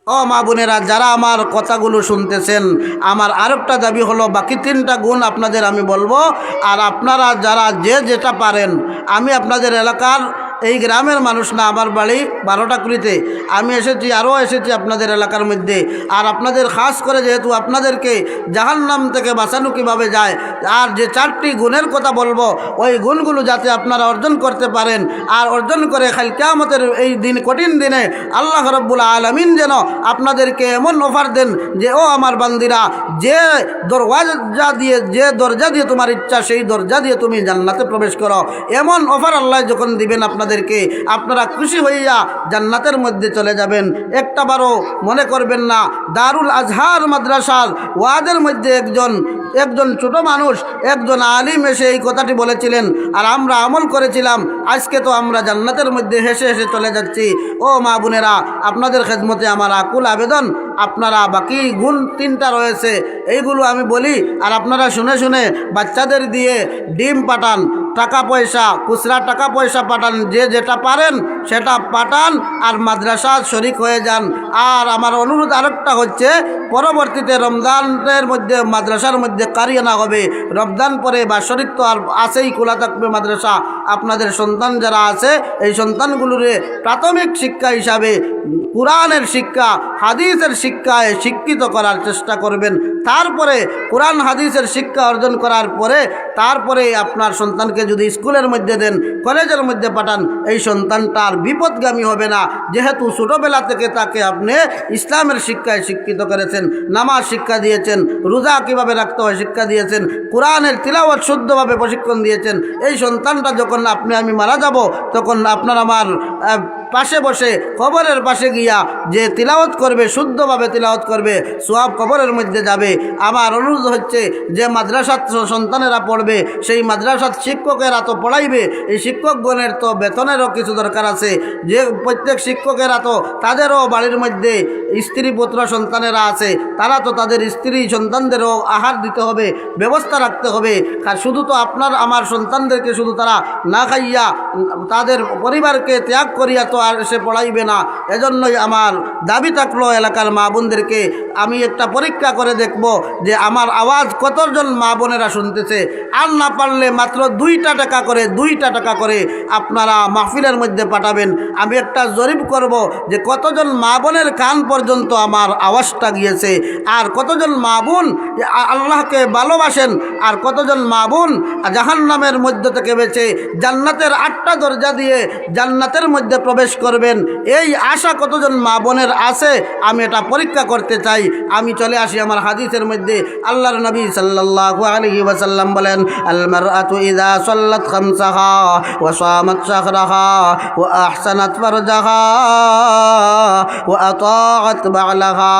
ও মা বোনেরা, যারা আমার কথাগুলো শুনতেছেন, আমার আরেকটা দাবি হলো বাকি 3টা গুণ আপনাদের আমি বলবো। আর আপনারা যারা যে যেটা পারেন, আমি আপনাদের এলাকার এই গ্রামের মানুষ না, আমার বাড়ি 12টাকুড়িতে, আমি এসেছি, আরও এসেছি আপনাদের এলাকার মধ্যে। আর আপনাদের খাস করে যেহেতু আপনাদেরকে জাহান্নাম থেকে বাঁচানো কীভাবে যায়, আর যে 4টি গুণের কথা বলবো, ওই গুণগুলো যাতে আপনারা অর্জন করতে পারেন, আর অর্জন করে কাল কিয়ামতের এই দিন, কঠিন দিনে আল্লাহ রাব্বুল আলামিন যেন আপনাদেরকে এমন অফার দেন যে ও আমার বান্দিরা, যে দরজা দিয়ে তোমার ইচ্ছা সেই দরজা দিয়ে তুমি জান্নাতে প্রবেশ করো, এমন অফার আল্লাহ যখন দিবেন আপনাদেরকে, আপনারা খুশি হইয়া জান্নাতের মধ্যে চলে যাবেন। একটা বারও মনে করবেন না। দারুল আজহার মাদ্রাসার ওয়াদের মধ্যে একজন ছোট মানুষ, একজন আলিম এসে এই কথাটি বলেছিলেন, আর আমরা আমল করেছিলাম। আজকে তো আমরা জান্নাতের মধ্যে হেসে হেসে চলে যাচ্ছি। ও মা বোনেরা, আপনাদের খেদমতে আমার আকুল আবেদন, আপনারা বাকি গুণ 3টা রয়েছে, এইগুলো আমি বলি, আর আপনারা শুনে শুনে বাচ্চাদের দিয়ে ডিম পাঠান, টাকা পয়সা, খুচরা টাকা পয়সা পাঠান, যে যেটা পারেন সেটা পাঠান, আর মাদ্রাসা শরিক হয়ে যান। আর আমার অনুরোধ আরেকটা হচ্ছে, পরবর্তীতে রমজানের মধ্যে মাদ্রাসার মধ্যে কারিয়ানা হবে। রমজান পরে বাৎসরিক তো আর আছেই, খোলা থাকবে মাদ্রাসা। আপনাদের সন্তান যারা আছে, এই সন্তানগুলোরে প্রাথমিক শিক্ষা হিসাবে কোরআনের শিক্ষা, হাদিসের শিক্ষায় শিক্ষিত করার চেষ্টা করবেন। তারপরে কোরআন হাদিসের শিক্ষা অর্জন করার পরে তারপরে আপনার সন্তানকে যদি স্কুলের মধ্যে দেন, কলেজের মধ্যে পাঠান, এই সন্তানটা আর বিপদগামী হবে না, যেহেতু ছোটোবেলা থেকে তাকে আপনি ইসলামের শিক্ষায় শিক্ষিত করেছেন, নামাজ শিক্ষা দিয়েছেন, রোজা কীভাবে রাখতে হয় শিক্ষা দিয়েছেন, কোরআনের তিলাওয়াত শুদ্ধভাবে প্রশিক্ষণ দিয়েছেন। এই সন্তানটা যখন আপনি আমি মারা যাব, তখন আপনার আমার পাশে বসে কবরের পাশে গিয়া যে তিলাওয়াত করবে, শুদ্ধভাবে তিলাওয়াত করবে, সওয়াব কবরের মধ্যে যাবে। আমার অনুরোধ হচ্ছে, যে মাদ্রাসাত সন্তানেরা পড়বে, সেই মাদ্রাসাত শিক্ষকেরা তো পড়াইবে, এই শিক্ষকগণের তো বেতনেরও কিছু দরকার আছে। যে প্রত্যেক শিক্ষকেরা তো তাদেরও বাড়ির মধ্যে স্ত্রী পুত্র সন্তানেরা আছে, তারা তো তাদের স্ত্রী সন্তানদেরও আহার দিতে হবে, ব্যবস্থা রাখতে হবে। আর শুধু তো আপনার আমার সন্তানদেরকে শুধু তারা না খাইয়া তাদের পরিবারকে ত্যাগ করিয়া তো আর সে পড়াইবে না। এজন্যই আমার দাবি থাকলো এলাকার মা বোনদেরকে, আমি একটা পরীক্ষা করে দেখব যে আমার আওয়াজ কতজন মা বোনেরা শুনতেছে। আর না পারলে মাত্র 2টা টাকা করে আপনারা মাহফিলের মধ্যে পাঠাবেন। আমি একটা জরিপ করব যে কতজন মা বোনের কান পর্যন্ত আমার আওয়াজটা গিয়েছে, আর কতজন মা বোন আল্লাহকে ভালোবাসেন, আর কতজন মা বোন জাহান্নামের মধ্য থেকে বেঁচে জান্নাতের 8টা দরজা দিয়ে জান্নাতের মধ্যে প্রবেশ করবেন, এই আশা কতজন মা বোনের আছে আমি এটা পরীক্ষা করতে চাই। আমি চলে আসি আমার হাদিসের মধ্যে। আল্লাহর নবী সাল্লাল্লাহু আলাইহি ওয়াসাল্লাম বলেন, আল মারআতু ইযা সাল্লাত খামসাহা ওয়া সামাত শাহরাহা ওয়া আহসানাত ফারজাহা ওয়া আতাআত বা'লাহা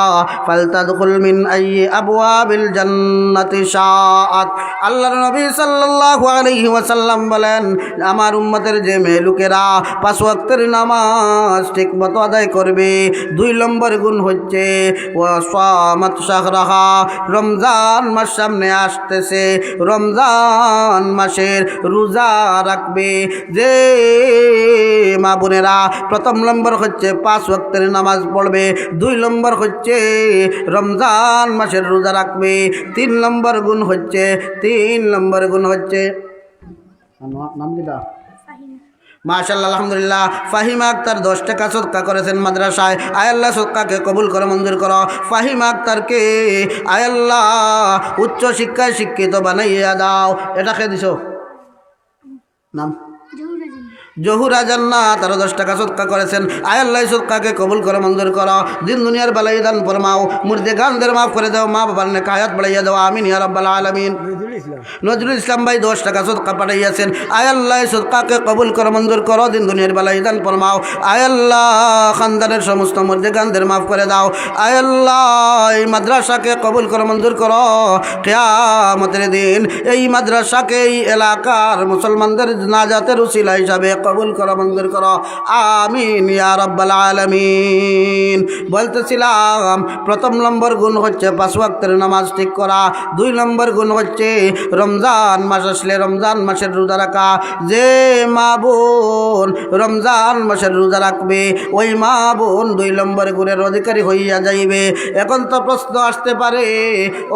ফালতাদখুল মিন আইয়ি আবওয়াবিল জান্নাতি শাআত। আল্লাহর নবী সাল্লাল্লাহু আলাইহি ওয়াসাল্লাম বলেন, আমার উম্মতের যে মেয়ে লোকেরা 5 ওয়াক্তের নামাজ ঠিকমতো আদায় করবে, 2 নম্বর গুণ হচ্ছে ওয়া সামাত শাহরাহা, রমজান মাস সামনে আসতেছে, রমজান মাসের রোজা রাখবে। যে মা বোনেরা প্রথম নম্বর হচ্ছে 5 ওয়াক্তের নামাজ পড়বে, 2 নম্বর হচ্ছে রমজান মাসের রোজা রাখবে, 3 নম্বর গুণ হচ্ছে নাম দিদা মাশাআল্লাহ আলহামদুলিল্লাহ। ফাহিমা আক্তার 10 টাকা সদকা করেছেন মাদ্রাসায়। আয়াল্লাহ সদকাকে কবুল করে মঞ্জুর করো। ফাহিমা আক্তারকে আয়াল্লাহ উচ্চ শিক্ষায় শিক্ষিত বানাইয়া দাও। এটা খেয়ে দিছো নাম জহুরা জান্নাত, তারা 10 টাকা সদকা করেছেন। আয়াল্লাহ সদকাকে কবুল করে মঞ্জুর করো। দিন দুনিয়ার বালাই দান ফরমাও, মুর্দে গানদের মাফ করে দাও, মা বাবার নেক হায়াত বাড়াইয়া দাও, আমিন ইয়া রাব্বাল আলামিন। নজরুল ইসলাম ভাই 10 টাকা সদকা পাঠাইয়াছেন। আয়াল্লাহ সদকাকে কবুল করে মঞ্জুর করো, দিন দুনিয়ার বালাই দান ফরমাও। আয়াল্লাহ খানদানের সমস্ত মুর্দে গানদের মাফ করে দাও। আয়াল্লাহ এই মাদ্রাসাকে কবুল করে মঞ্জুর করো। কিয়ামতের দিন এই মাদ্রাসাকে এই এলাকার মুসলমানদের নাজাতের উসিলা হিসাবে কবুল করো মঞ্জুর করো, আমিন ইয়া রাব্বাল আলামিন। বলতেছিলাম প্রথম নম্বর গুণ হচ্ছে 5 ওয়াক্তের নামাজ ঠিক করা, 2 নম্বর গুণ হচ্ছে রমজান মাস আসলে রমজান মাসের রোজা রাখা। যে মা বোন রমজান মাসের রোজা রাখবে ওই মা বোন 2 নম্বর গুণের অধিকারী হইয়া যাইবে। এখন তো প্রশ্ন আসতে পারে,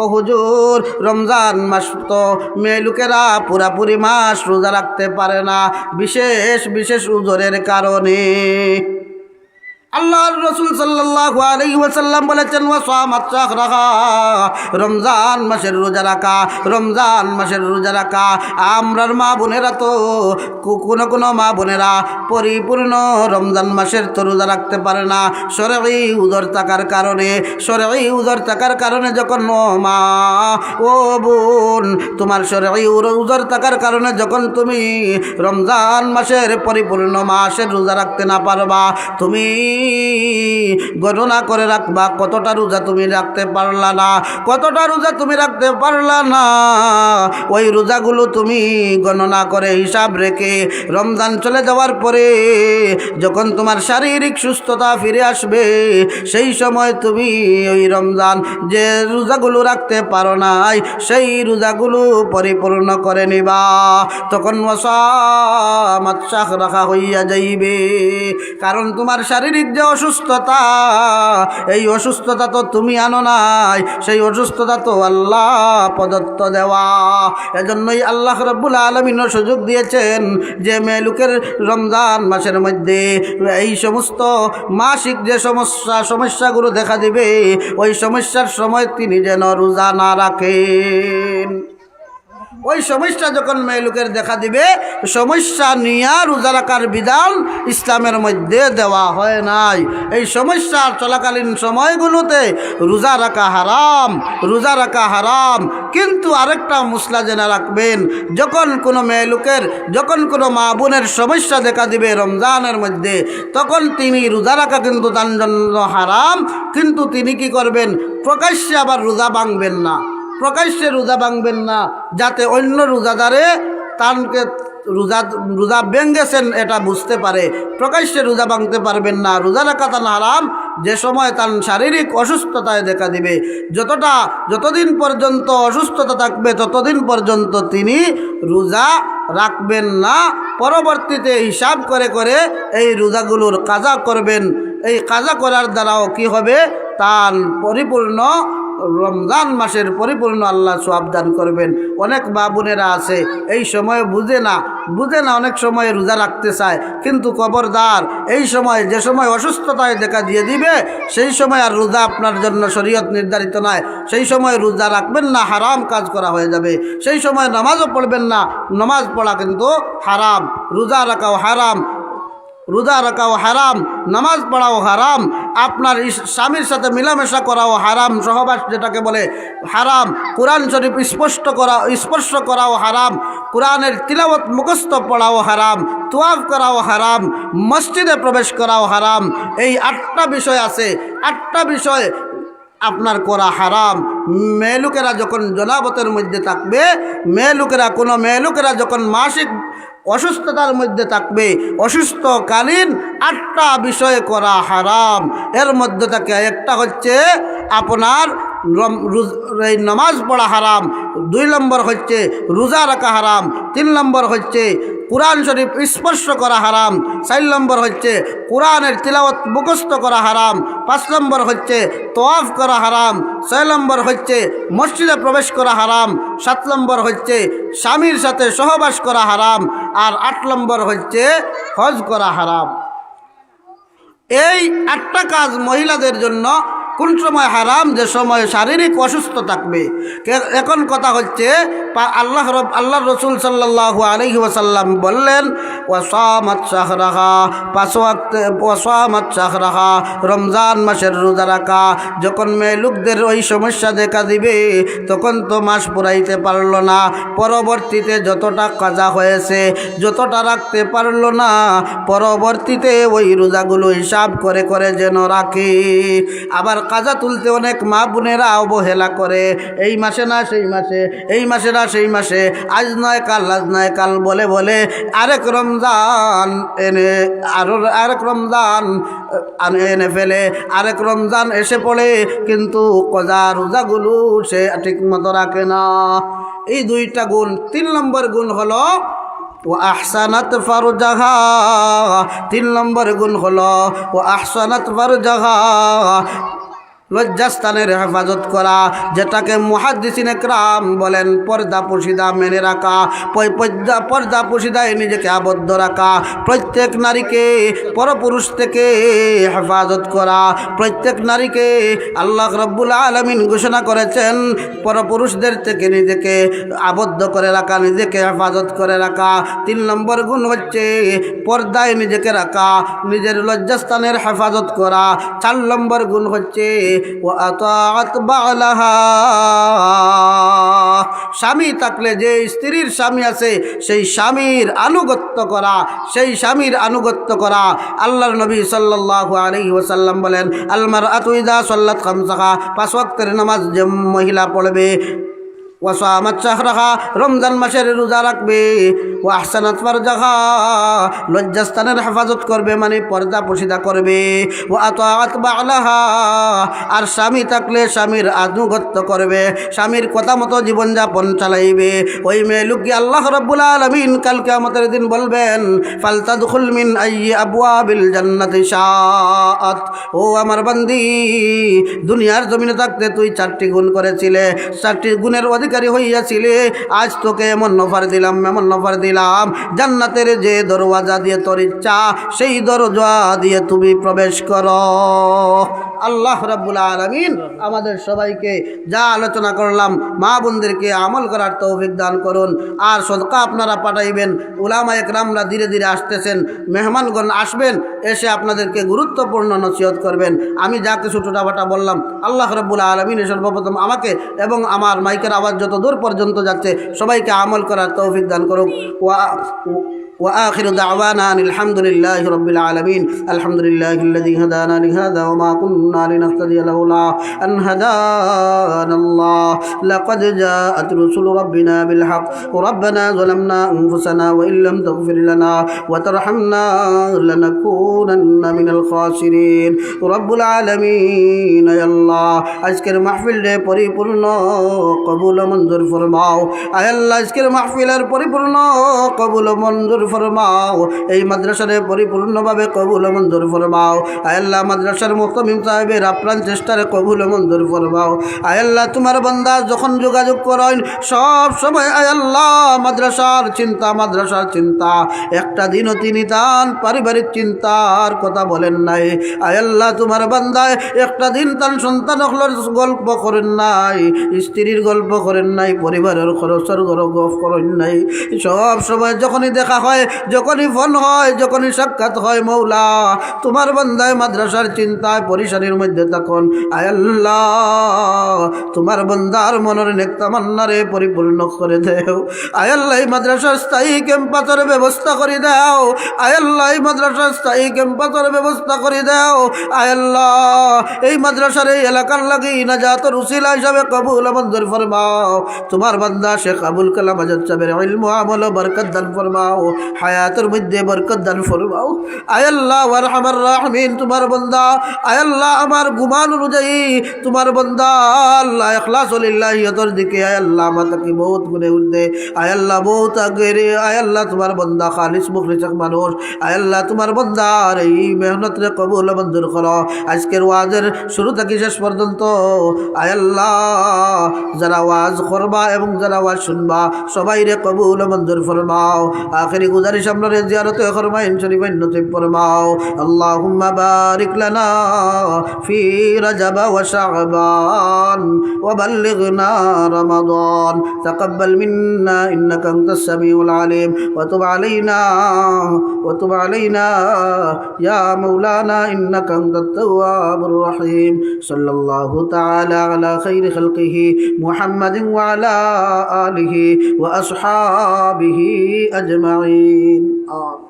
ও হুজুর রমজান মাস তো মেয়ে লোকেরা পুরাপুরি মাস রোজা রাখতে পারে না বিশেষ উজরের কারণে। আল্লাহর রাসূল সাল্লাল্লাহু আলাইহি ওয়াসাল্লাম বলেছেন, ওয়া সামাত শাহরাহা, রমজান মাসের রোজা রাখা, রমজান মাসের রোজা রাখা। আমরার মা বোনেরা তো কোনো মা বোনেরা পরিপূর্ণ রমজান মাসের তো রোজা রাখতে পারে না শরঈ উযর থাকার কারণে যখন মা ও বোন তোমার শরঈ উযর থাকার কারণে যখন তুমি রমজান মাসের পরিপূর্ণ মাসের রোজা রাখতে না পারবা, তুমি গণনা করে রাখবা কতটা রোজা তুমি রাখতে পারলা না, ওই রোজাগুলো তুমি গণনা করে হিসাব রেখে রমজান চলে যাওয়ার পরে যখন তোমার শারীরিক সুস্থতা ফিরে আসবে সেই সময় তুমি ওই রমজান যে রোজাগুলো রাখতে পারো নাই সেই রোজাগুলো পরিপূর্ণ করে নিবা। তখন ওয়াসামাত শাহরাহা হইয়া যাইবে। কারণ তোমার শারীরিক যে অসুস্থতা, এই অসুস্থতা তো তুমি আনো নাই, সেই অসুস্থতা তো আল্লাহ প্রদত্ত দেওয়া। এজন্যই আল্লাহ রাব্বুল আলামিন সুযোগ দিয়েছেন যে মেয়ে লোকের রমজান মাসের মধ্যে এই সমস্ত মাসিক যে সমস্যাগুলো দেখা দিবে ওই সমস্যার সময় তিনি যেন রোজা না রাখেন। ওই সমস্যা যখন মেয়ে লোকের দেখা দিবে সমস্যা নিয়ে রোজা রাখার বিধান ইসলামের মধ্যে দেওয়া হয় নাই। এই সমস্যা চলাকালীন সময়গুলোতে রোজা রাখা হারাম। কিন্তু আরেকটা মশলা জেনে রাখবেন, যখন কোনো মেয়ে লোকের যখন কোনো মা বোনের সমস্যা দেখা দিবে রমজানের মধ্যে তখন তিনি রোজা রাখা কিন্তু তার জন্য হারাম। কিন্তু তিনি কি করবেন, প্রকাশ্যে আবার রোজা ভাঙবেন না যাতে অন্য রোজাদারে তানকে রোজা ভেঙ্গেছেন এটা বুঝতে পারে। প্রকাশ্যে রোজা ভাঙতে পারবেন না। রোজা রাখা তার হারাম যে সময় তার শারীরিক অসুস্থতায় দেখা দিবে। যতদিন পর্যন্ত অসুস্থতা থাকবে ততদিন পর্যন্ত তিনি রোজা রাখবেন না। পরবর্তীতে হিসাব করে এই রোজাগুলোর কাজা করবেন। এই কাজা করার দ্বারাও কি হবে, তার পরিপূর্ণ রমজান মাসের পরিপূর্ণ আল্লাহ সওয়াব দান করবেন। অনেক মা বোনেরা আছে এই সময় বুঝে না অনেক সময় রোজা রাখতে চায়, কিন্তু খবরদার এই সময় যে সময় অসুস্থতায় দেখা দিয়ে দিবে সেই সময় আর রোজা আপনার জন্য শরীয়ত নির্ধারিত নয়। সেই সময় রোজা রাখবেন না, হারাম কাজ করা হয়ে যাবে। সেই সময় নামাজও পড়বেন না, নামাজ পড়া কিন্তু হারাম, রোজা রাখাও হারাম। রোজা রাখাও হারাম, নামাজ পড়াও হারাম, আপনার স্বামীর সাথে মিলামেশা করাও হারাম, সহবাস যেটাকে বলে হারাম, কোরআন শরীফ স্পর্শ করাও হারাম, কোরআনের তিলাওয়াত মুখস্থ পড়াও হারাম, তোয়াফ করাও হারাম, মসজিদে প্রবেশ করাও হারাম। এই 8টা বিষয় আছে, 8টা বিষয় আপনার করা হারাম। মেয়ে লোকেরা যখন জনাবতের মধ্যে থাকবে, কোনো মেয়ে লোকেরা যখন মাসিক অসুস্থতার মধ্যে থাকবে, অসুস্থকালীন 8টা বিষয় করা হারাম। এর মধ্যে থেকে একটা হচ্ছে আপনার এই নামাজ পড়া হারাম, 2 নম্বর হচ্ছে রোজা রাখা হারাম, 3 নম্বর হচ্ছে কোরআন শরীফ স্পর্শ করা হারাম, 4 নম্বর হচ্ছে কোরআনের তিলাওয়াত মুখস্থ করা হারাম, 5 নম্বর হচ্ছে তোয়াফ করা হারাম, 6 নম্বর হচ্ছে মসজিদে প্রবেশ করা হারাম, 7 নম্বর হচ্ছে স্বামীর সাথে সহবাস করা হারাম, আর 8 নম্বর হচ্ছে হজ করা হারাম। এই 8টা কাজ মহিলাদের জন্য কোন সময় হারাম? যে সময় শারীরিক অসুস্থ থাকবে। এখন কথা হচ্ছে আল্লাহ রসুল সাল্লাল্লাহু আলাইহি ওয়াসাল্লাম বললেন, ওয়াসামাত শাহরাহা, 5 ওয়াক্ত ওয়াসামাত শাহরাহা, রমজান মাসের রোজা রাখা। যখন মেয়ে লোকদের ওই সমস্যা দেখা দিবে, তখন তো মাস পুরাইতে পারল না, পরবর্তীতে যতটা কাজা হয়েছে, যতটা রাখতে পারল না, পরবর্তীতে ওই রোজাগুলো হিসাব করে করে যেন রাখে। আবার কাজা তুলতে অনেক মা বোনেরা অবহেলা করে, এই মাসে না সেই মাসে, এই মাসে না সেই মাসে, আজ নয় কাল, আজ নয় কাল বলে বলে আরেক রমজান এনে ফেলে, আরেক রমজান এসে পড়ে, কিন্তু কজা রোজাগুলো সে ঠিক মতো রাখে না। এই 2টা গুণ। 3 নম্বর গুণ হলো ও আহসানাত ফারজাহা, 3 নম্বর গুণ হলো ও আহসানাত ফারজাহা, লজ্জাস্থানের হেফাজত করা, যেটাকে মুহাদ্দিসিনে কেরাম বলেন পর্দা পর্দা মেনে রাখা, পর্দা পর্দায় নিজেকে আবদ্ধ রাখা, প্রত্যেক নারীকে পরপুরুষ থেকে হেফাজত করা। প্রত্যেক নারীকে আল্লাহ রাব্বুল আলামিন ঘোষণা করেছেন পরপুরুষদের থেকে নিজেকে আবদ্ধ করে রাখা, নিজেকে হেফাজত করে রাখা। 3 নম্বর গুণ হচ্ছে পর্দায় নিজেকে রাখা, নিজের লজ্জাস্থানের হেফাজত করা। 4 নম্বর গুণ হচ্ছে ওয়াতাআত বালাহা, স্বামী থাকলে যে স্ত্রীর স্বামী আছে সেই স্বামীর আনুগত্য করা, সেই স্বামীর আনুগত্য করা। আল্লাহর নবী সাল্লাল্লাহু আলাইহি ওয়াসাল্লাম বলেন, আল মারআতু ইযা সাল্লাত খামসাহা, 5 ওয়াক্তের নামাজ যে মহিলা পড়বে, ওয়াসামাত শাহরাহা, রমজান মাসের রোজা রাখবে, ওয়া আহসানাত ফারজাহা, লজ্জাস্থানের হেফাজত করবে, মানে পর্দা পর্দা করবে, ওয়া আতাআত বালাহা, আর স্বামী থাকলে স্বামীর আনুগত্য করবে, স্বামীর কথা মতো জীবনযাপন চালাইবে। ওই মেয়ে লোককে আল্লাহ রাব্বুল আলামিন কাল কিয়ামতের দিন বলবেন, ফালতাদখুল মিন আইয়ি আবওয়াবিল জান্নাতি শাআত, ও আমার বান্দি, দুনিয়ার জমিনে থাকতে তুই 4টি গুণ করেছিলে, 4টি গুণের অধিকারী হইয়াছিলে, আজ তোকে এমন নফার দিলাম, এমন নফার দিলাম, জান্নাতের যে দরওয়াজা দিয়ে তোর ইচ্ছা সেই দরজা দিয়ে তুমি প্রবেশ করো। আল্লাহ রাব্বুল আলামিন আমাদের সবাইকে যা আলোচনা করলাম মা বোনদেরকে আমল করার তৌফিক দান করুন। আর সদকা আপনারা পাঠাইবেন, উলামায়ে কেরামরা ধীরে ধীরে আসতেছেন, মেহমানগণ আসবেন, এসে আপনাদেরকে গুরুত্বপূর্ণ নসিহত করবেন। আমি যা কিছু ছোটাফাটা বললাম, আল্লাহ রাব্বুল আলামিন সর্বপ্রথম আমাকে এবং আমার মাইকের আওয়াজ যত দূর পর্যন্ত যাচ্ছে সবাইকে আমল করার তৌফিক দান করুক। وآخر دعوانا أن الحمد لله رب العالمين. الحمد لله الذي هدانا لهذا وما كنا لنهتدي لولا أن هدانا الله. لقد جاءت رسل ربنا بالحق وربنا ظلمنا أنفسنا وإن لم تغفر لنا وترحمنا لنكونن من الخاسرين. رب العالمين يا الله আজকের মাহফিলে পরিপূর্ণ কবুল মঞ্জুর ফরমাও। আয় আল্লাহ আজকের মাহফিলের পরিপূর্ণ কবুল মঞ্জুর ফরমাও, এই মাদ্রাসারে পরিপূর্ণভাবে কবুল মঞ্জুর ফরমাও। আয় আল্লাহ মাদ্রাসার মুহতামিম সাহেবের আপ্রাণ চেষ্টারে কবুল মঞ্জুর ফরমাও। আয় আল্লাহ তোমার বান্দা যখন যোগাযোগ করেন সব সময় আয় আল্লাহ মাদ্রাসার চিন্তা, একটা দিনও তিনি তান পারিবারিক চিন্তার কথা বলেন নাই। আয় আল্লাহ তোমার বান্দায় একটা দিন তার সন্তান গল্প করেন নাই, স্ত্রীর গল্প করেন নাই, পরিবারের খরচের গল্প করেন নাই। সব সময় যখনই দেখা হয় হয়, যখনই ফোন হয়, যখনই সাক্ষাৎ হয় মৌলা তোমার বান্দায় মাদ্রাসার চিন্তায় পরিশানির মধ্যে তখন আয় আল্লাহ তোমার বান্দার মনের নেক তামান্নারে পরিপূর্ণ করে দেও। আয় আল্লাহ এই মাদ্রাসার স্থায়ী ক্যাম্পাসের ব্যবস্থা করে দাও। আয় আল্লাহ এই মাদ্রাসার স্থায়ী ক্যাম্পাসের ব্যবস্থা করে দাও। আয় আল্লাহ এই মাদ্রাসার এই এলাকার লাগি নাজাতের উসিলা হিসাবে কবুল মঞ্জুর ফরমাও। তোমার বান্দা শেখ আবুল কালাম আজাদ সাহেবের ইলম আমল বরকত দান ফরমাও, হায়াতের মধ্যে বরকত দান ফরমাও। আয় আল্লাহ ওয়ারহামার রাহিমিন তোমার বান্দা আয় আল্লাহ আমার গুমান অনুযায়ী তোমার বান্দা আল্লাহ ইখলাস লিল্লাহিয়তর দিকে আয় আল্লাহ আমাকে বহুত গুণে উঠতে আয় আল্লাহ বহুত আগে রে। আয় আল্লাহ তোমার বান্দা খালিস মুখলিস মানুষ আয় আল্লাহ তোমার বান্দার এই মেহনত রে কবুল মঞ্জুর করো। আজকের ওয়াজের শুরু থেকে শেষ পর্যন্ত আয় আল্লাহ যারা ওয়াজ করবা এবং যারা ওয়াজ শুনবা সবাই রে কবুল মঞ্জুর ফরমাও। আখেরি গুজারিশ আমরা জিয়ারতে হরমাইন শরীফ নসিব ফরমাও। আল্লাহুম্মা বারিক লানা ফি রজব ওয়া শাবান ওয়া বাল্লিগনা রমাদান তাকাব্বাল মিন্না ইন্নাকা আনতাস সামিউল আলিম ওয়া তুব আলাইনা ইয়া মাওলানা ইন্নাকা আনতাত তাওয়াবুর রহিম। সাল্লাল্লাহু তাআলা আলা খাইরি খালকিহি মুহাম্মাদিন ওয়া আলা আলিহি ওয়া আসহাবিহি আজমাইন। আমিন।